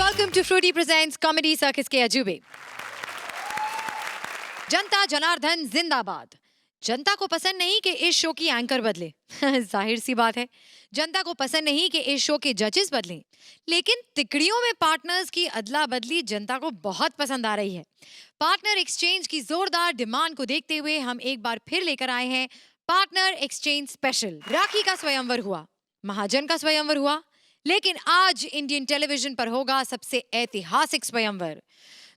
welcome to Fruity Presents Comedy Circus के अजूबे। जनता जनार्दन जिंदाबाद। जनता को पसंद नहीं कि इस शो की एंकर बदले जाहिर सी बात है, जनता को पसंद नहीं कि इस शो के जजेस बदलें, लेकिन तिकड़ियों में पार्टनर्स की अदला बदली जनता को बहुत पसंद आ रही है। पार्टनर एक्सचेंज की जोरदार डिमांड को देखते हुए हम एक बार फिर लेकर आए हैं पार्टनर एक्सचेंज स्पेशल। राखी का स्वयंवर हुआ, महाजन का स्वयंवर हुआ, लेकिन आज इंडियन टेलीविजन पर होगा सबसे ऐतिहासिक स्वयंवर।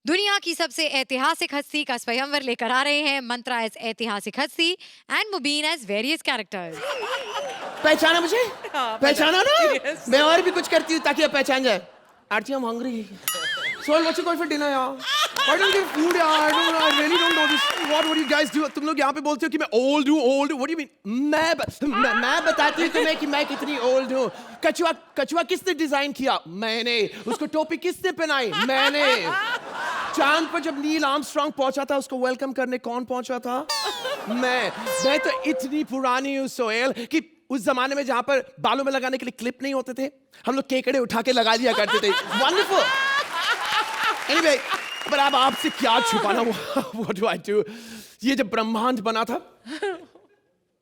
दुनिया की सबसे ऐतिहासिक हस्ती का स्वयंवर लेकर आ रहे हैं मंत्रा एज ऐतिहासिक हस्ती and Mubeen as various characters. पहचाना मुझे? पहचाना ना? मैं और भी कुछ करती हूँ ताकि आप पहचान जाए। आरती, I'm hungry. Soul, what's you going for dinner, यार? Why don't you get food, यार? I really don't know this. What do you guys do? तुम लोग यहाँ पे बोलते हो कि मैं old हूँ, old हूँ. What do you mean? मैं बताती हूँ तुम्हें कि मैं कितनी old हूँ. कछुआ किसने डिजाइन किया? मैंने. उसको टोपी किसने पहनाई? मैंने. चांद पर जब नील आर्मस्ट्रांग पहुंचा था, उसको वेलकम करने कौन पहुंचा था? मैं तो इतनी पुरानी हूँ सोहेल कि उस जमाने में जहां पर बालों में लगाने के लिए क्लिप नहीं होते थे, हम लोग केकड़े उठा के लगा लिया करते थे। वंडरफुल। एनीवे, पर अब आपसे क्या छुपाना? What do I do? ये जब ब्रह्मांड बना था,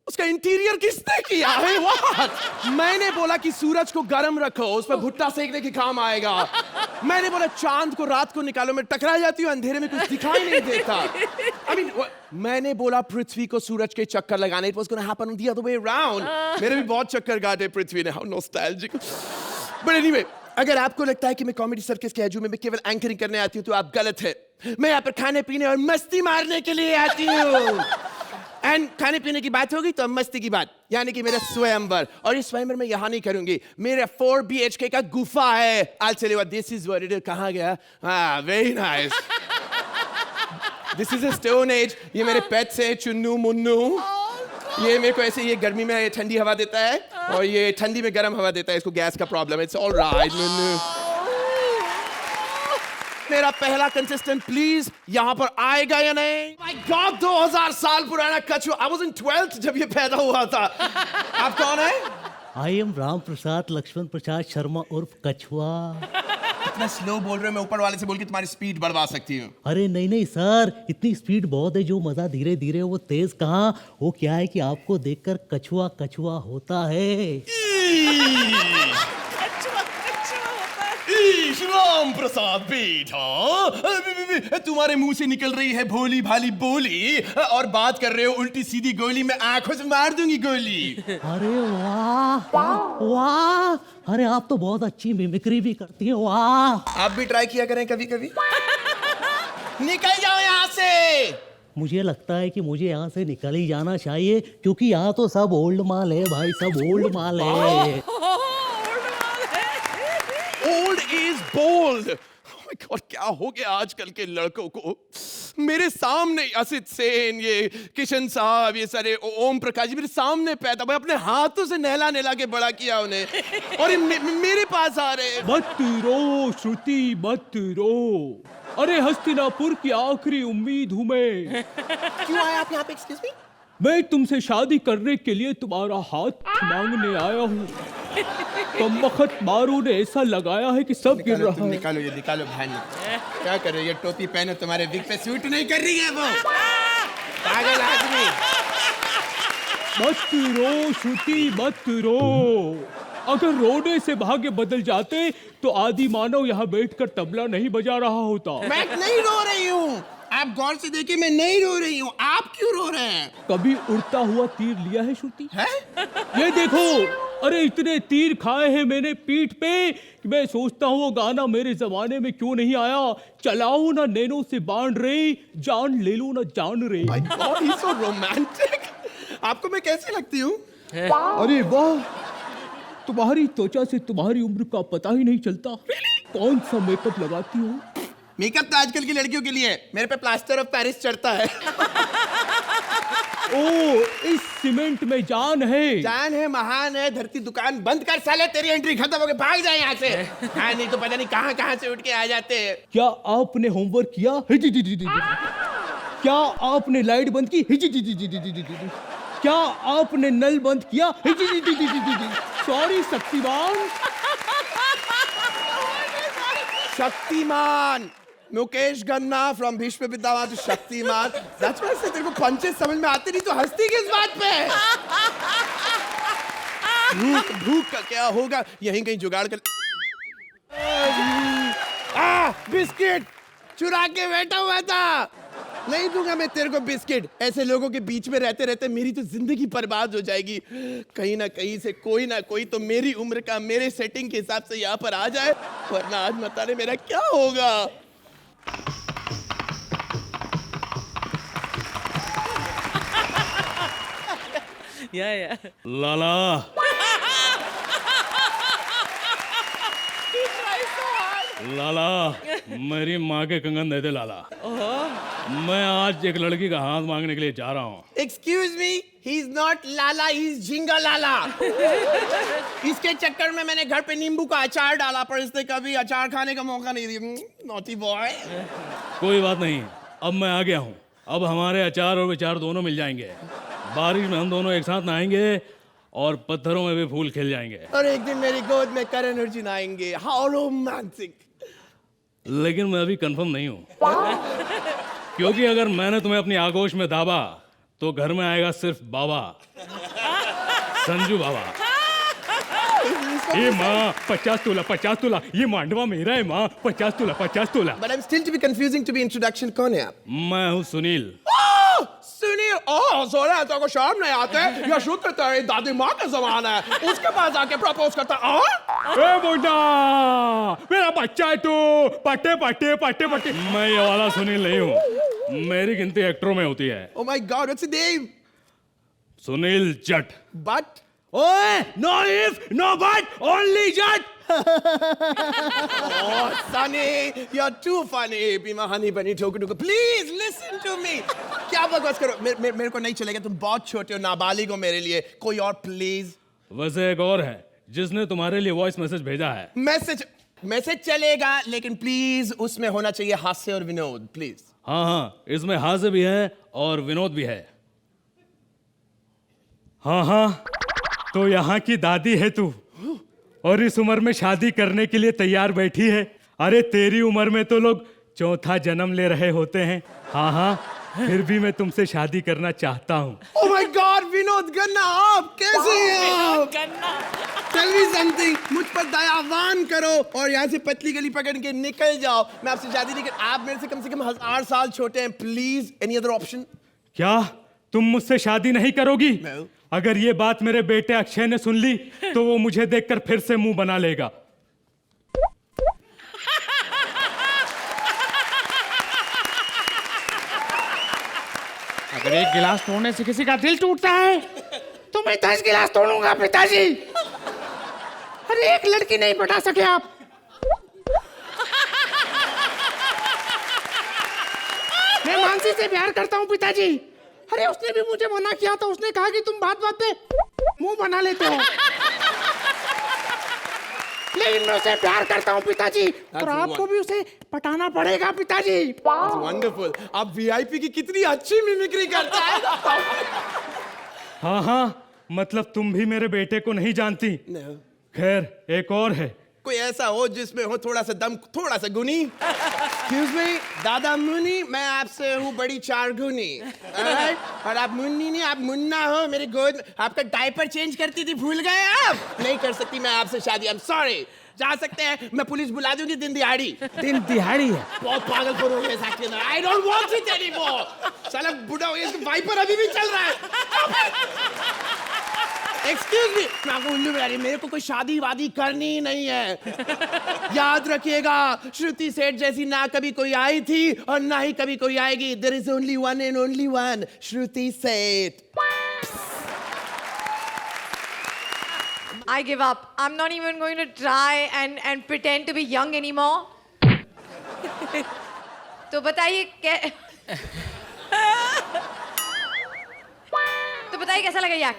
उसका इंटीरियर किसने किया है? व्हाट? मैंने बोला कि सूरज को गर्म रखो, उस पर भुट्टा सेकने के काम आएगा। मैंने बोला चांद को रात को निकालो, मैं टकरा जाती हूँ, अंधेरे में कुछ दिखाई नहीं देता। I mean, मैंने बोला पृथ्वी को सूरज के चक्कर लगाने, it was going to happen the other way around. मेरे भी बहुत चक्कर काटे पृथ्वी ने, how nostalgic. But anyway, अगर आपको लगता है कि मैं कॉमेडी सर्कस के अजूबे में केवल एंकरिंग करने आती हूँ तो आप गलत है। मैं यहाँ पर खाने पीने और मस्ती मारने के लिए आती हूँ। एंड खाने पीने की बात होगी तो मस्ती की बात, यानी कि मेरा स्वयंवर। और इस स्वयंवर मैं यहाँ नहीं करूंगी, मेरा 4 BHK का गुफा है। I'll tell you what, this is what it is. कहाँ गया? हाँ, very nice. This is a stone age. ये मेरे पेट्स है, चुन्नू मुन्नू। ये मेरे को ऐसे, ये गर्मी में ठंडी हवा देता है और ये ठंडी में गर्म हवा देता है। इसको गैस का प्रॉब्लम है। It's all right, Munnu. मेरा पहला कंटेस्टेंट प्लीज यहाँ पर आएगा या नहीं? My God, 2000 साल पुराना कछुआ। I was in 12th जब ये पैदा हुआ था। आप कौन है? I am राम प्रसाद लक्ष्मण प्रसाद शर्मा उर्फ कछुआ। इतना स्लो बोल रहे हो, मैं ऊपर वाले से बोल के तुम्हारी स्पीड बढ़वा सकती हूँ। अरे नहीं सर, इतनी स्पीड बहुत है, जो मजा धीरे धीरे वो तेज कहाँ। वो क्या है कि आपको देखकर कछुआ कछुआ होता है। राम प्रसाद बेटा, तुम्हारे मुंह से निकल रही है भोली भाली बोली और बात कर रहे हो उल्टी सीधी गोली। मैं आंखों से मार दूंगी गोली। अरे वाह वाह, अरे आप तो बहुत अच्छी मिमिक्री भी करती हैं। वाह, आप भी ट्राई किया करें कभी कभी। निकल जाओ यहाँ से। मुझे लगता है कि मुझे यहाँ से निकल ही जाना चाहिए, क्योंकि यहाँ तो सब ओल्ड माल है भाई, सब ओल्ड माल है। Old is bold. Oh my God, क्या हो गया आजकल के लड़कों को? मेरे सामने असित सेन, ये किशन साहब, ये सारे ओम प्रकाश जी मेरे सामने पैदा हुए, अपने हाथों से नहला के बड़ा किया उन्हें, और ये मेरे पास आ रहे। मत रो श्रुति, मत रो। अरे हस्तिनापुर की आखिरी उम्मीद हूँ मैं। क्यों आए आप यहाँ पे? Excuse me. मैं तुमसे शादी करने के लिए तुम्हारा हाथ मांगने आया हूँ। कमबख्त मारू ने ऐसा लगाया है कि सब गिर रहा है। निकालो ये, निकालो बहन। क्या कर रहे हो? ये टोपी पहनो, तुम्हारे विग पे सूट नहीं कर रही है वो। पागल आदमी। मत रो श्रुति, मत रो। अगर रोने से भाग्य बदल जाते तो आदि मानव यहाँ बैठकर तबला नहीं बजा रहा होता। मैं नहीं रो रही हूँ, आप गौर से देखिए, मैं नहीं रो रही हूँ। आप क्यों रो रहे हैं? कभी उड़ता हुआ तीर लिया है श्रुति? है? ये देखो, अरे इतने तीर खाए हैं मैंने पीठ पे कि मैं सोचता हूँ वो गाना मेरे जमाने में क्यों नहीं आया। चलाओ ना नैनो से बांध रे, जान ले लो ना जान रे। My God, he's so romantic. आपको मैं कैसी लगती हूँ? अरे वाह, तुम्हारी त्वचा से तुम्हारी उम्र का पता ही नहीं चलता। कौन सा मेकअप लगाती हो? मेकअप तो आजकल की लड़कियों के लिए है, मेरे पे प्लास्टर ऑफ पेरिस चढ़ता है। ओ, इस सीमेंट में जान है। जान है, महान है। धरती दुकान बंद कर साले, तेरी एंट्री खत्म हो गई, भाग जाए यहाँ से। हाँ, नहीं तो पता नहीं कहाँ से उठ के आ जाते हैं। क्या आपने होमवर्क किया? क्या आपने लाइट बंद की? क्या आपने नल बंद किया? Sorry Shaktimaan. Shaktimaan Mukesh Khanna from Bhishma Pitamah to Shaktimaan. सच में से तेरे को पंचेस समझ में आते नहीं तो हंसती किस बात पे? भूख का क्या होगा, यहीं कहीं जुगाड़ कर। बिस्किट चुरा के बैठा हुआ था। नहीं दूंगा मैं तेरे को बिस्किट। ऐसे लोगों के बीच में रहते रहते मेरी तो जिंदगी बर्बाद हो जाएगी। कहीं ना कहीं से कोई ना कोई तो मेरी उम्र का मेरे सेटिंग के हिसाब से यहाँ पर आ जाए, वरना आज बता रहे मेरा क्या होगा। Yeah. लाला लाला मेरी माँ के कंगन दे दे लाला। मैं आज एक लड़की का हाथ मांगने के लिए जा रहा हूँ। Excuse me, he is not Lala, he is झिंगा लाला। इसके चक्कर में मैंने घर पे नींबू का अचार डाला पर इसने कभी अचार खाने का मौका नहीं दिया। Naughty boy. कोई बात नहीं, अब मैं आ गया हूँ। अब हमारे अचार और विचार दोनों मिल जाएंगे। बारिश में हम दोनों एक साथ नहाएंगे और पत्थरों में भी फूल खिल जाएंगे। और एक दिन मेरी गोद में करण अर्जुन आएंगे। How romantic. लेकिन मैं अभी कंफर्म नहीं हूँ, क्योंकि अगर मैंने तुम्हें अपनी आगोश में दाबा तो घर में आएगा सिर्फ बाबा, संजू बाबा। ये माँ 50 तोला, ये मांडवा मेरा है माँ, 50 तोला। But I'm still to be confusing to be introduction। कौन है आप? मैं हूँ सुनील। सुनील। सोना तो को शर्म नहीं आते? या शुक्र तेरी दादी माँ का जमाना है, उसके पास आके प्रपोज करता। ए बुड्ढा, मेरा बच्चा है तू। पट्टे। मैं ये वाला सुनील नहीं हूँ, मेरी गिनती एक्टरों में होती है। Oh my God, what's the name? Sunil Jatt. But ओए, no if, no but, only Jatt. oh, Sunny, you're too funny. Be my honey bunny, टोकू। Please listen to me. क्या बकवास करो? मेरे को नहीं चलेगा, तुम बहुत छोटे हो, नाबालिग हो मेरे लिए। कोई और प्लीज। वैसे एक और है जिसने तुम्हारे लिए वॉइस मैसेज भेजा है। मैसेज चलेगा, लेकिन प्लीज उसमें होना चाहिए हास्य और विनोद, प्लीज। हाँ, इसमें हास्य भी है और विनोद भी है। हाँ, तो यहाँ की दादी है तू और इस उम्र में शादी करने के लिए तैयार बैठी है। अरे तेरी उम्र में तो लोग चौथा जन्म ले रहे होते हैं। हाँ, फिर भी मैं तुमसे शादी करना चाहता हूँ। Oh my God, Vinod Khanna, आप कैसे हैं आप? Tell me something, मुझ पर दयावान करो और यहाँ से पतली गली पकड़ के निकल जाओ। मैं आपसे शादी नहीं कर, आप मेरे से कम 1000 साल छोटे हैं। Please, any other option? क्या तुम मुझसे शादी नहीं करोगी? No. अगर ये बात मेरे बेटे अक्षय ने सुन ली तो वो मुझे देखकर फिर से मुंह बना लेगा। अगर एक गिलास तोड़ने से किसी का दिल टूटता है तो मैं 10 गिलास तोड़ूंगा पिताजी। अरे एक लड़की नहीं पटा सके आप। मैं मानसी से प्यार करता हूँ पिताजी। अरे उसने भी मुझे मना किया था, उसने कहा कि तुम बात बात पे मुंह बना लेते हो। लेकिन मैं उसे प्यार करता हूँ पिताजी, और आपको भी उसे पटाना पड़ेगा पिताजी। वंडरफुल, आप वीआईपी की कितनी अच्छी मिमिक्री करता है। हाँ, मतलब तुम भी मेरे बेटे को नहीं जानती। खैर, एक और है। कोई ऐसा हो जिसमें हो थोड़ा सा दम, थोड़ा सा गुनी। Excuse me, दादा मुन्नी, मैं आपसे हूँ बड़ी चारगुनी। और आप मुन्नी नहीं, आप मुन्ना हो। मेरी गोद आपका डायपर चेंज करती थी, भूल गए आप? नहीं कर सकती मैं आपसे शादी। I'm sorry। जा सकते हैं, मैं पुलिस बुला दूंगी दिन दिहाड़ी। दिन दिहाड़ी है? बहुत पागलपन हो गया साथ में। I don't want it anymore। साला बुढ़ा हो गया, इसका वाइपर अभी भी चल रहा है। एक्सक्यूज मी, मैं आपको उल्लू बना रही, मेरे को कोई शादी वादी करनी ही नहीं है। याद रखिएगा, श्रुति सेठ जैसी ना कभी कोई आई थी और ना ही कभी कोई आएगी। There is only one and only one, Shruti Seth. I give up. I'm not even going to try and pretend to be young anymore. तो बताइए कैसा लगा यार?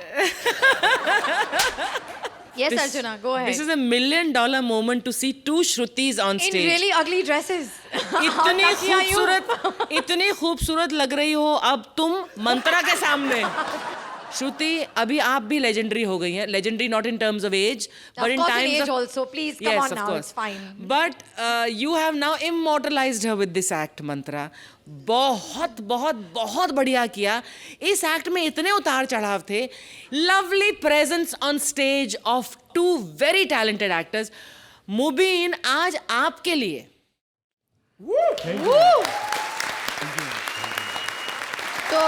Yes, Arjuna, go ahead. This is a $1 million moment to see two Shrutis on In stage. really ugly dresses. इतनी खूबसूरत लग रही हो अब तुम मंत्रा के सामने। Shruti, अभी आप भी legendary हो गई हैं. Legendary not in terms of age, but in course in times age of also. Please, come yes, on of now, course. it's fine. But you have now immortalized her with this act, Mantra. बहुत बहुत बहुत बढ़िया किया. इस act में इतने उतार चढ़ाव थे. Lovely presence on stage of two very talented actors. मुबीन, आज आपके लिए तो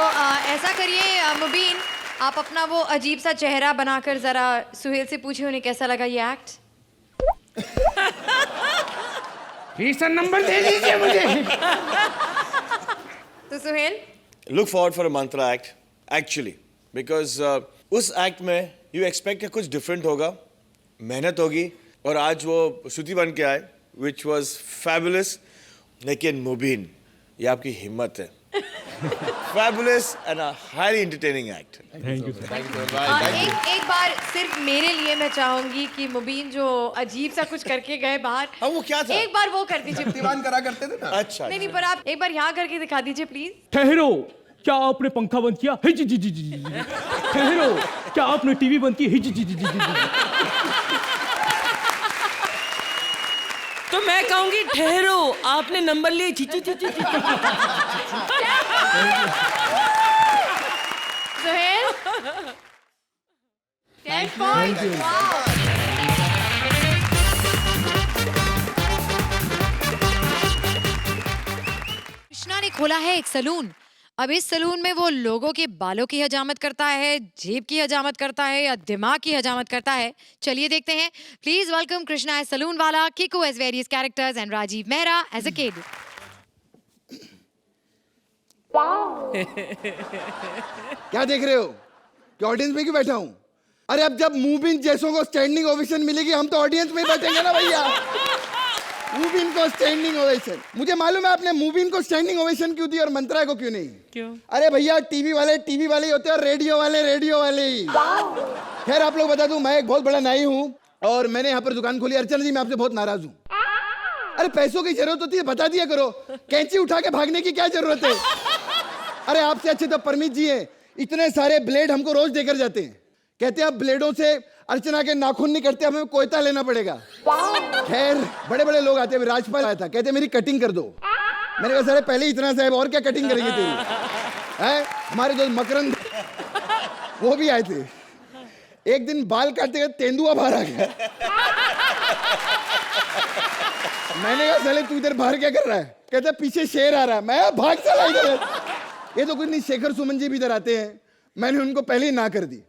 ऐसा करिए मुबीन, आप अपना वो अजीब सा चेहरा बनाकर जरा सुहेल से पूछिए उन्हें कैसा लगा ये एक्ट. फीस नंबर दे दीजिए मुझे. तो Suhail, Look forward for a mantra act, actually, because उस act में you expect कि कुछ different होगा, मेहनत होगी, और आज वो श्रुति बन के आए, which was fabulous. लेकिन मुबीन, ये आपकी हिम्मत है. Fabulous and a highly entertaining act. Thank you sir. एक बार सिर्फ मेरे लिए मैं चाहूंगी कि मुबीन जो अजीब सा कुछ करके गए बाहर, हाँ, वो क्या था? एक बार वो कर दीजिए. दीवान करा करते थे ना. अच्छा. नहीं पर आप एक बार यहाँ करके दिखा दीजिए प्लीज. ठहरो, क्या आपने पंखा बंद किया? हिज जी जी जी. ठहरो, क्या आपने टीवी बंद की? हिज जी जी जी. तो मैं कहूंगी ठहरो, आपने नंबर लिए. ची ची ची ची ची. सुहेल, 10 points. Wow. कृष्णा ने खोला है एक सलून. अब इस सलून में वो लोगों के बालों की हजामत करता है, जेब की हजामत करता है या दिमाग की हजामत करता है. चलिए देखते हैं. Please welcome Krishna as salon वाला, Kiku as various characters and Rajiv Mehra as a kid. क्या देख रहे हो कि ऑडियंस में क्यों बैठा हूं? अरे अब जब मुबीन जैसों को स्टैंडिंग ओवेशन मिलेगी हम तो ऑडियंस में ही बैठेंगे ना भैया. मुबीन को स्टैंडिंग ओवेशन. मुझे मालूम है आपने मुबीन को स्टैंडिंग ओवेशन क्यों दी और मंत्रा को क्यों नहीं. क्यों? अरे भैया टीवी वाले ही होते हैं और रेडियो वाले ही. खैर आप लोग बता दूं, मैं एक बहुत बड़ा नाई हूं और मैंने यहाँ पर दुकान खोली. अर्चना जी मैं आपसे बहुत नाराज हूँ. अरे पैसों की जरूरत होती है बता दिया करो, कैंची उठा के भागने की क्या जरूरत है. अरे आपसे अच्छे तो परमित जी हैं, इतने सारे ब्लेड हमको रोज देकर जाते हैं. कहते हैं अब ब्लेडों से अर्चना के नाखून नहीं कटते, हमें कोयता लेना पड़ेगा. खैर बड़े बड़े लोग आते हैं. राजपाल आया था, कहते मेरी कटिंग कर दो. मैंने कहा सारे पहले इतना साहब और क्या कटिंग करेंगे तेरी है. हमारे दोस्त मकरंद वो भी आए थे. एक दिन बाल काटते हुए तेंदुआ बाहर आ गया. मैंने कहा साले तू इधर बाहर क्या कर रहा है. कहता पीछे शेर आ रहा है. मैं भाग चला इधर. ये तो कुछ नहीं, शेखर सुमन जी भी इधर आते हैं. मैंने उनको पहले ही ना कर दी.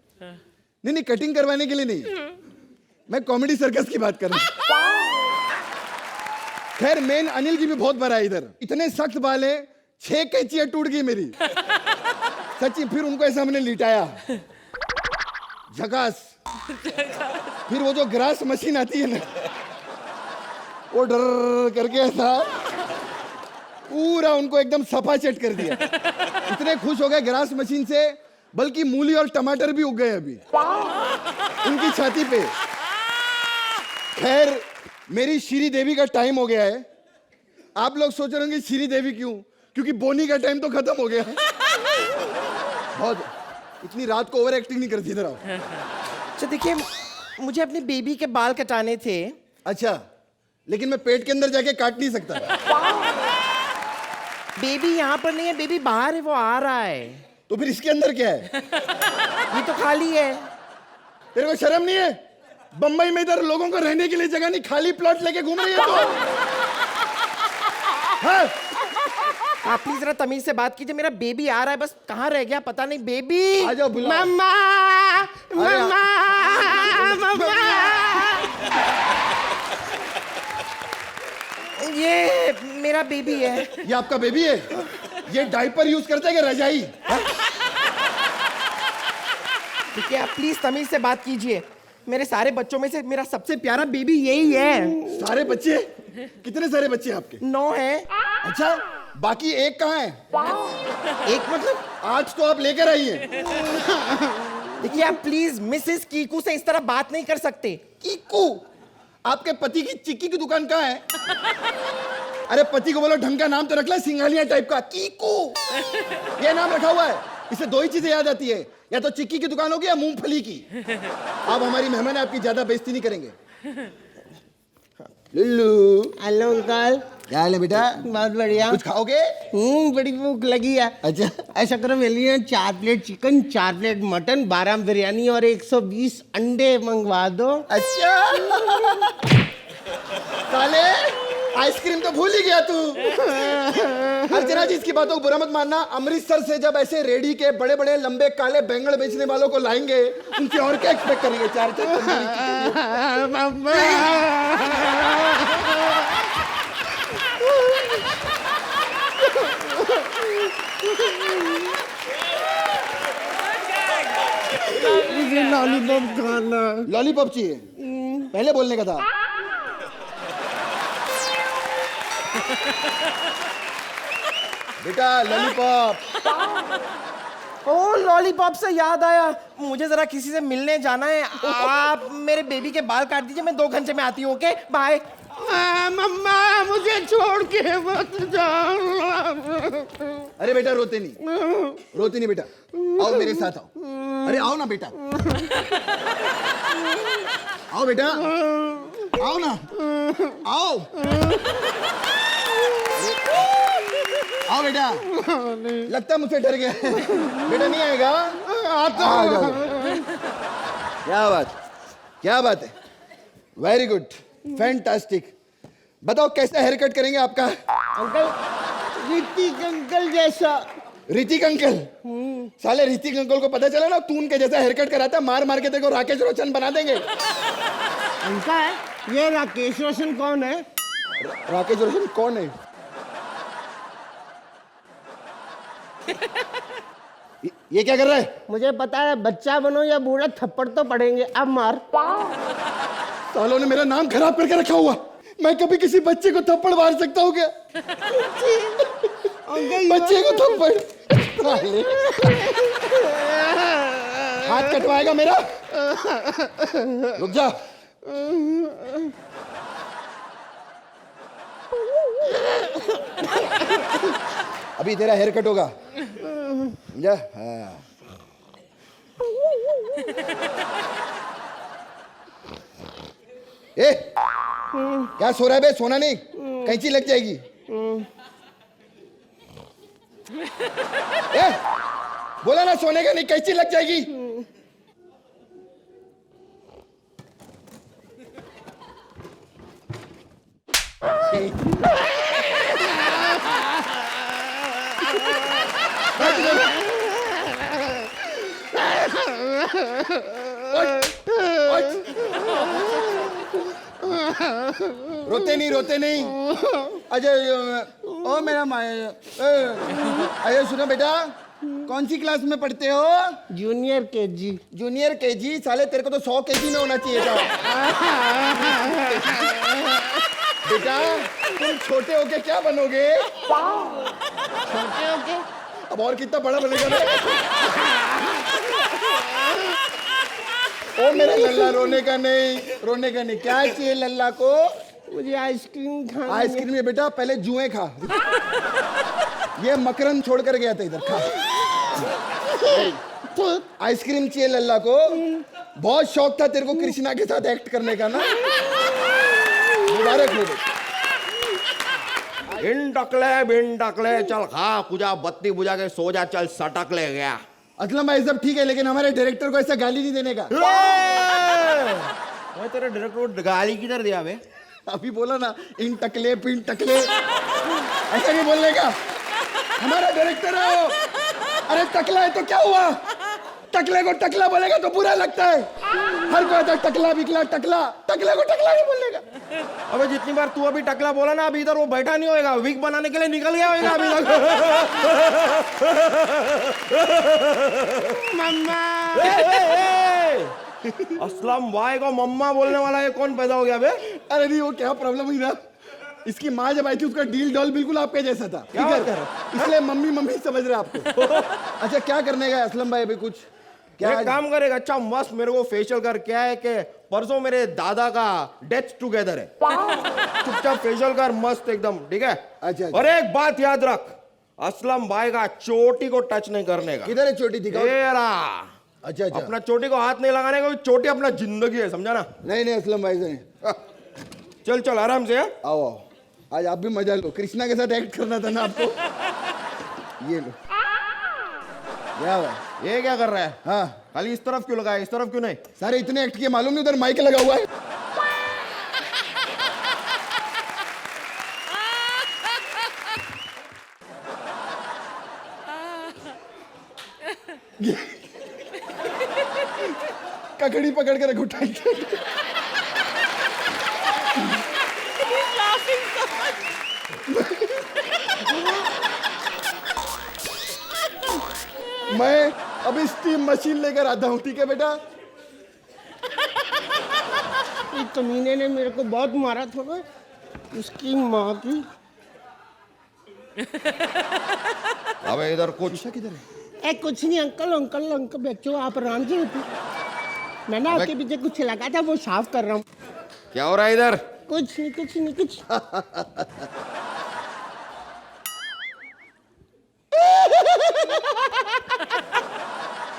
नहीं कटिंग करवाने के लिए नहीं, मैं कॉमेडी सर्कस की बात कर रहा हूं. खैर मेन अनिल जी भी बहुत बड़ा है इधर. इतने सख्त बाल है, 6 कैंचियां टूट गई मेरी सच्ची. फिर उनको ऐसा हमने लिटाया झकास. फिर वो जो ग्रास मशीन आती है ना, वो डर करके ऐसा पूरा उनको एकदम सफा चट कर दिया. इतने खुश हो गए ग्रास मशीन से, बल्कि मूली और टमाटर भी उग गए अभी उनकी छाती पे. खैर मेरी श्री देवी का टाइम हो गया है. आप लोग सोच रहे होंगे श्री देवी क्यों, क्योंकि बोनी का टाइम तो खत्म हो गया. बहुत इतनी रात को ओवर एक्टिंग नहीं करती. इधर आओ. अच्छा देखिए, मुझे अपनी बेबी के बाल कटाने थे. अच्छा, लेकिन मैं पेट के अंदर जाके काट नहीं सकता. बेबी यहाँ पर नहीं है, बेबी बाहर है, वो आ रहा है. तो फिर इसके अंदर क्या है? ये तो खाली है. तेरे को शर्म नहीं है? बम्बई में इधर लोगों को रहने के लिए जगह नहीं, खाली प्लॉट लेके घूम रही है तो. हाँ? आप प्लीज जरा तमीज से बात कीजिए. मेरा बेबी आ रहा है, बस कहाँ रह गया पता नहीं. बेबी आ जाओ, बुलाओ. मम्मा मम्मा मम्मा. ये मेरा बेबी है. ये आपका बेबी है? ये डायपर यूज करता है क्या, रजाई? देखिए आप प्लीज तमीज से बात कीजिए. मेरे सारे बच्चों में से मेरा सबसे प्यारा बेबी यही है. सारे बच्चे? कितने सारे बच्चे आपके? 9 है. अच्छा, बाकी एक कहाँ है? एक मतलब 8 तो आप लेकर आई हैं. देखिए आप प्लीज मिसेस कीकू से इस तरह बात नहीं कर सकते. कीकू? आपके पति की चिक्की की दुकान कहाँ है? अरे पति को बोलो ढंग का नाम तो रख ले, सिंघानिया टाइप का. कीकू ये नाम रखा हुआ है. इससे 2 ही चीजें याद आती है, या तो चिक्की की दुकान होगी या मूंगफली की। आप हमारी मेहमान है, आपकी ज्यादा बेइज्जती नहीं करेंगे। लुल्लू, हेलो अंकल, क्या हाल है बेटा? बहुत बढ़िया। कुछ खाओगे? बड़ी भूख लगी है। अच्छा, ऐसा करो मेरे लिए 4 plate chicken, 4 plate mutton, 12 biryani और 120 अंडे मंगवा दो। अच्छा। साले आइसक्रीम तो भूल ही गया तू। अर्चना जी, इसकी बातों को बुरा मत मानना। अमृतसर से जब ऐसे रेडी के बड़े बड़े लंबे काले बैंगन बेचने वालों को लाएंगे, उनसे और क्या एक्सपेक्ट करेंगे? 4 मुझे लॉलीपॉप खाना। लॉलीपॉप चाहिए? पहले बोलने का था। बेटा लॉलीपॉप। ओ लॉलीपॉप से याद आया, मुझे जरा किसी से मिलने जाना है। आप मेरे बेबी के बाल काट दीजिए, मैं 2 घंटे में आती हूँ। Okay bye. मम्मा मुझे छोड़ के मत जाओ। अरे बेटा रोते नहीं बेटा, आओ मेरे साथ आओ। अरे आओ ना बेटा, आओ बेटा, आओ ना, आओ आओ बेटा। लगता है मुझसे डर गया। बेटा नहीं आएगा? आता हूं। क्या बात है, वेरी गुड, फैंटास्टिक। बताओ कैसा हेयर कट करेंगे आपका? अंकल ऋतिक अंकल जैसा। ऋतिक अंकल? साले ऋतिक अंकल को पता चला ना तू उनके जैसा हेयर कट कराता, मार मार के तेरे को राकेश रोशन बना देंगे। अंकल ये राकेश रोशन कौन है? राकेश रोशन कौन है? ये क्या कर रहा है? मुझे पता है, बच्चा बनो या बूढ़ा थप्पड़ तो पड़ेंगे। अब मार। सालों ने मेरा नाम खराब करके रखा हुआ। मैं कभी किसी बच्चे को थप्पड़ मार सकता हूँ क्या? बच्चे को थप्पड़? साले हाथ कटवाएगा मेरा? रुक जा। अभी तेरा हेयर कट होगा, समझा? हाँ। ए, क्या सो रहा है बे? सोना नहीं, कैंची लग जाएगी। ए, बोला ना सोने का नहीं, कैंची लग जाएगी। रोते नहीं। अजय, ओ मेरा अजय सुनो बेटा, कौन सी क्लास में पढ़ते हो? Junior KG. Junior KG? साले तेरे को तो 100 केजी में होना चाहिए था। बेटा तुम छोटे होके क्या बनोगे? छोटे होके अब और कितना बड़ा बनेगा? ओ मेरा लल्ला, रोने का नहीं। क्या चाहिए लल्ला को? मुझे आइसक्रीम खाना। आइसक्रीम में बेटा पहले जुए खा। ये मकरंद छोड़ कर गया था इधर, खा। आइसक्रीम चाहिए लल्ला को। बहुत शौक था तेरे को कृष्णा के साथ एक्ट करने का ना? मुबारक हो। बिन टकले चल खा, पूजा बत्ती बुझा के सो जा, चल सटक ले गया। असलम भाई सब ठीक है, लेकिन हमारे डायरेक्टर को ऐसा गाली नहीं देने का। मैं तेरे डायरेक्टर को गाली किधर दिया बे? अभी बोला ना, इन टकले पिन टकले, ऐसा नहीं बोलने का। हमारा डायरेक्टर है वो। अरे टकला है तो क्या हुआ? टकले को टकला बोलेगा तो बुरा लगता है। हर कोई आता टकला बिकला टकला, टकले को टकला नहीं बोलने का। अबे जितनी बार तू अभी टकला बोला ना, अभी इधर वो बैठा नहीं होएगा, विग बनाने के लिए निकल गया होएगा अभी तक। मम्मा। असलम भाई को मम्मा बोलने वाला ये कौन पैदा हो गया बे? अरे नहीं, वो क्या प्रॉब्लम हुई ना, इसकी माँ जब आई थी उसका डील डॉल बिल्कुल आपके जैसा था। क्या ठीक बात कर है, रहे इसलिए मम्मी मम्मी समझ रहे आपको। अच्छा क्या करने का असलम भाई? अभी कुछ क्या एक काम करेगा? अच्छा मस्त मेरे को फेशियल कर। क्या है कि परसों मेरे दादा का डेथ टुगेदर है, चुपचाप फेशियल कर मस्त एकदम, ठीक है? अच्छा। और एक बात याद रख, असलम भाई का चोटी को टच नहीं करने का। किधर है चोटी? दिखाओ। तेरा अच्छा अच्छा। अपना चोटी को हाथ नहीं लगाने का, चोटी अपना जिंदगी है, समझा ना? नहीं नहीं असलम भाई से चल चल आराम से। आओ आओ, आज आप भी मजा लो। कृष्णा के साथ एक्ट करना था ना आपको। ये लो। क्या हुआ? ये क्या कर रहा है? हाँ खाली इस तरफ क्यों लगा है, इस तरफ क्यों नहीं? सारे इतने एक्ट किए, मालूम नहीं उधर माइक लगा हुआ है। ककड़ी पकड़ के रखो टाइट। मैं अभी स्टीम मशीन लेकर आता हूँ, ठीक है बेटा? इस कमीने ने मेरे को बहुत मारा था ना, उसकी माँ की। अबे इधर कुछ किधर है? ए कुछ नहीं अंकल, अंकल अंकल बच्चों आप आराम से उठो। मैंने आपके पीछे कुछ लगा था, वो साफ कर रहा हूँ। क्या हो रहा है इधर? कुछ नहीं कुछ नहीं कुछ।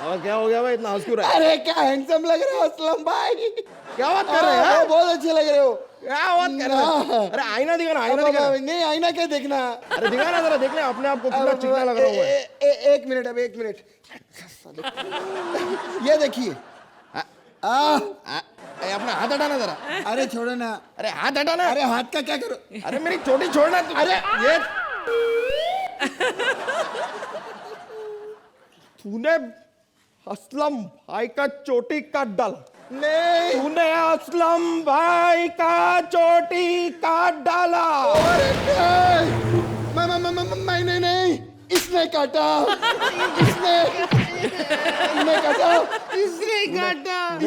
और क्या हो गया भाई, इतना हंस क्यों रहा है? अरे क्या हैंडसम लग रहे हो असलम भाई। क्या बात कर रहे हैं? बहुत अच्छे लग रहे हो। क्या बात कर रहे हैं? अरे आईना दिखा ना, आईना दिखा ना। नहीं आईना क्या देखना। अरे दिखा ना जरा, देख ले अपने आप को कितना चिकना लग रहा है। एक मिनट, अब एक मिनट। ये देखिए। अपना हाथ हटाना जरा। अरे छोड़ो ना। अरे हाथ हटाना। अरे हाथ का क्या करो? अरे मेरी चोटी छोड़ना तू। अरे ये तूने असलम भाई का चोटी काट डाला। नहीं। तूने असलम भाई का चोटी काट डाला। मैंने नहीं, इसने काटा। इसने काटा। इसने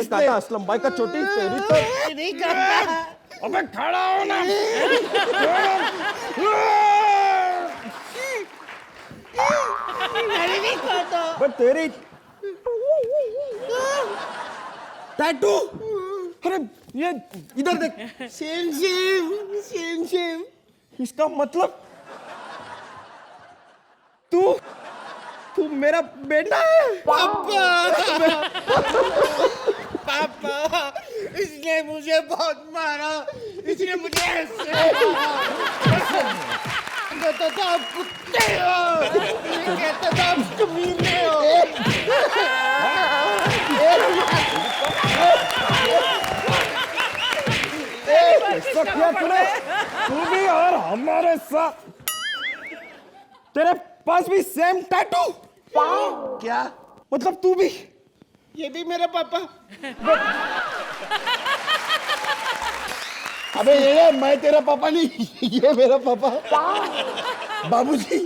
काटा असलम भाई का चोटी। तेरी तो नहीं काटा। अबे खड़ा हो ना। मैंने नहीं काटा। बट तेरी टैटू। अरे ये इधर देख। Same same same same. इसका मतलब तू मेरा बेटा है। पापा पापा इसने मुझे बहुत मारा, इसने मुझे ऐसे कहता था आप कुत्ते हो, कहता था आप कमीने हो। ऐसा किया तूने, तू भी और हमारे साथ। तेरे पास भी सेम टैटू। क्या मतलब तू भी? ये भी मेरा पापा। अबे ये मैं तेरा पापा नहीं, ये मेरा पापा बाबूजी।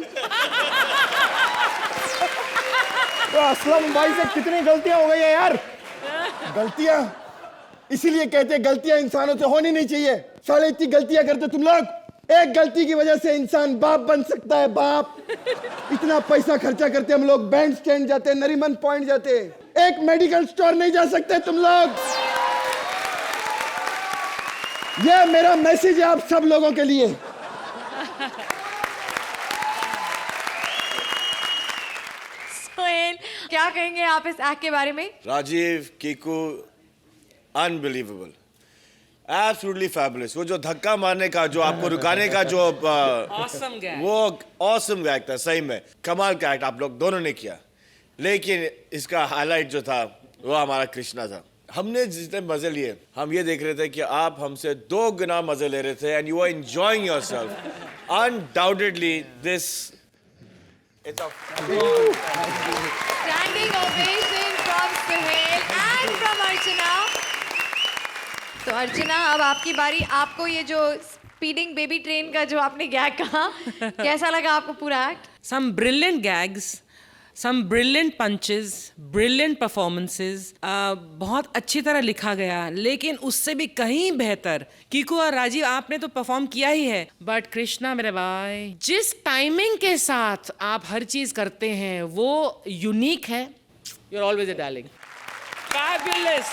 तो असलम भाई से कितनी गलतियां हो गई है यार। गलतियां इसीलिए कहते हैं गलतियां इंसानों से होनी नहीं चाहिए। साले इतनी गलतियां करते तुम लोग। एक गलती की वजह से इंसान बाप बन सकता है, बाप। इतना पैसा खर्चा करते हम लोग, बैंड स्टैंड जाते, नरीमन पॉइंट जाते, एक मेडिकल स्टोर नहीं जा सकते तुम लोग। ये मेरा मैसेज है आप सब लोगों के लिए। सोहेल, क्या कहेंगे आप इस एक्ट के बारे में? Rajiv, Kiku, unbelievable, absolutely fabulous. वो जो धक्का मारने का, जो आपको रुकाने का, जो Awesome gag. वो ऑसम गैग था, सही में कमाल का एक्ट आप लोग दोनों ने किया। लेकिन इसका हाईलाइट जो था वो हमारा कृष्णा था। हमने जितने मजे लिए, हम ये देख रहे थे कि आप हमसे 2 गुना मजे ले रहे थे, and you are enjoying yourself. Undoubtedly this it's a Standing ovation from Sohail and from Archana. तो अर्चना, अब आपकी बारी। आपको ये जो स्पीडिंग बेबी ट्रेन का जो आपने गैग कहा, कैसा लगा आपको पूरा act? Some brilliant gags, some brilliant punches, brilliant performances. बहुत अच्छी तरह लिखा गया, लेकिन उससे भी कहीं बेहतर कीकू और राजीव आपने तो परफॉर्म किया ही है। बट कृष्णा मेरे भाई, जिस टाइमिंग के साथ आप हर चीज करते हैं वो यूनिक है। You're always a darling. Fabulous.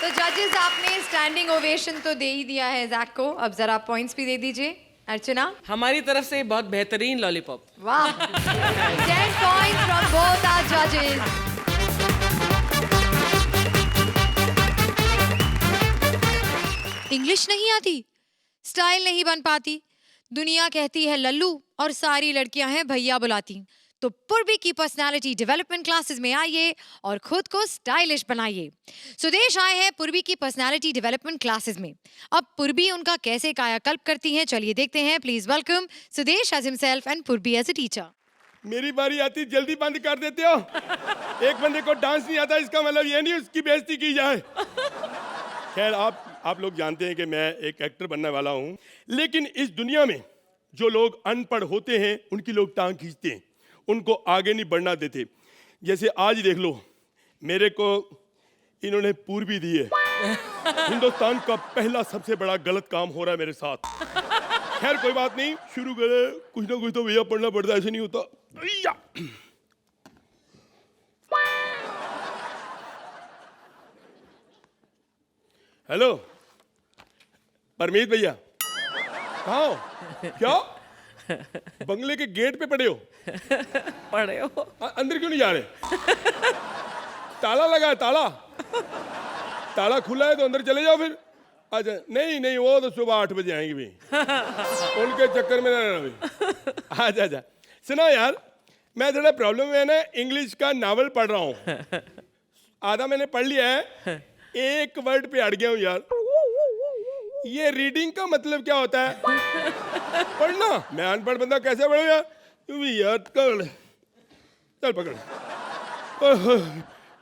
तो जजेस, आपने स्टैंडिंग ओवेशन तो दे ही दिया है जैक को, अब जरा पॉइंट्स भी दे दीजिए। अर्चना? हमारी तरफ से बहुत बेहतरीन लॉलीपॉप। वाह, 10 points from both our judges. English नहीं आती, स्टाइल नहीं बन पाती, दुनिया कहती है लल्लू और सारी लड़कियां हैं भैया बुलाती। तो पूर्वी की पर्सनालिटी डेवलपमेंट क्लासेस में आइए और खुद को स्टाइलिश बनाइए। सुदेश आए हैं पूर्वी की पर्सनालिटी डेवलपमेंट क्लासेस में। अब पूर्वी उनका कैसे कायाकल्प करती हैं, चलिए देखते हैं। Please welcome Sudesh as himself and Purvi as a teacher. मेरी बारी आती जल्दी बंद कर देते हो। एक बंदे को डांस नहीं आता इसका मतलब ये नहीं उसकी बेइज्जती की जाए। खैर आप लोग जानते हैं कि मैं एक एक्टर बनने वाला हूँ, लेकिन इस दुनिया में जो लोग अनपढ़ होते हैं उनकी लोग टांग खींचते हैं, उनको आगे नहीं बढ़ना देते। जैसे आज देख लो, मेरे को इन्होंने पूर्वी दी है। हिंदुस्तान का पहला सबसे बड़ा गलत काम हो रहा है मेरे साथ। खैर कोई बात नहीं, शुरू करें। कुछ ना कुछ तो भैया पढ़ना पड़ता है, ऐसे नहीं होता। हेलो परमीत भैया, कहाँ हो? क्या बंगले के गेट पे पड़े हो? पढ़े हो? अंदर क्यों नहीं जा रहे? ताला लगा है, ताला खुला है तो अंदर चले जाओ फिर। अच्छा नहीं वो तो सुबह 8 बजे आएंगे भी। उनके चक्कर में ना रहना भी। अच्छा सुनो यार, मैं थोड़ा प्रॉब्लम में ना इंग्लिश का नावल पढ़ रहा हूँ। आधा मैंने पढ़ लिया है, एक वर्ड पे अड़ गया हूँ यार। ये रीडिंग का मतलब क्या होता है? पढ़ना। मैं अनपढ़ बंदा कैसे पढ़ूंगा? तू भी याद कर, चल पकड़।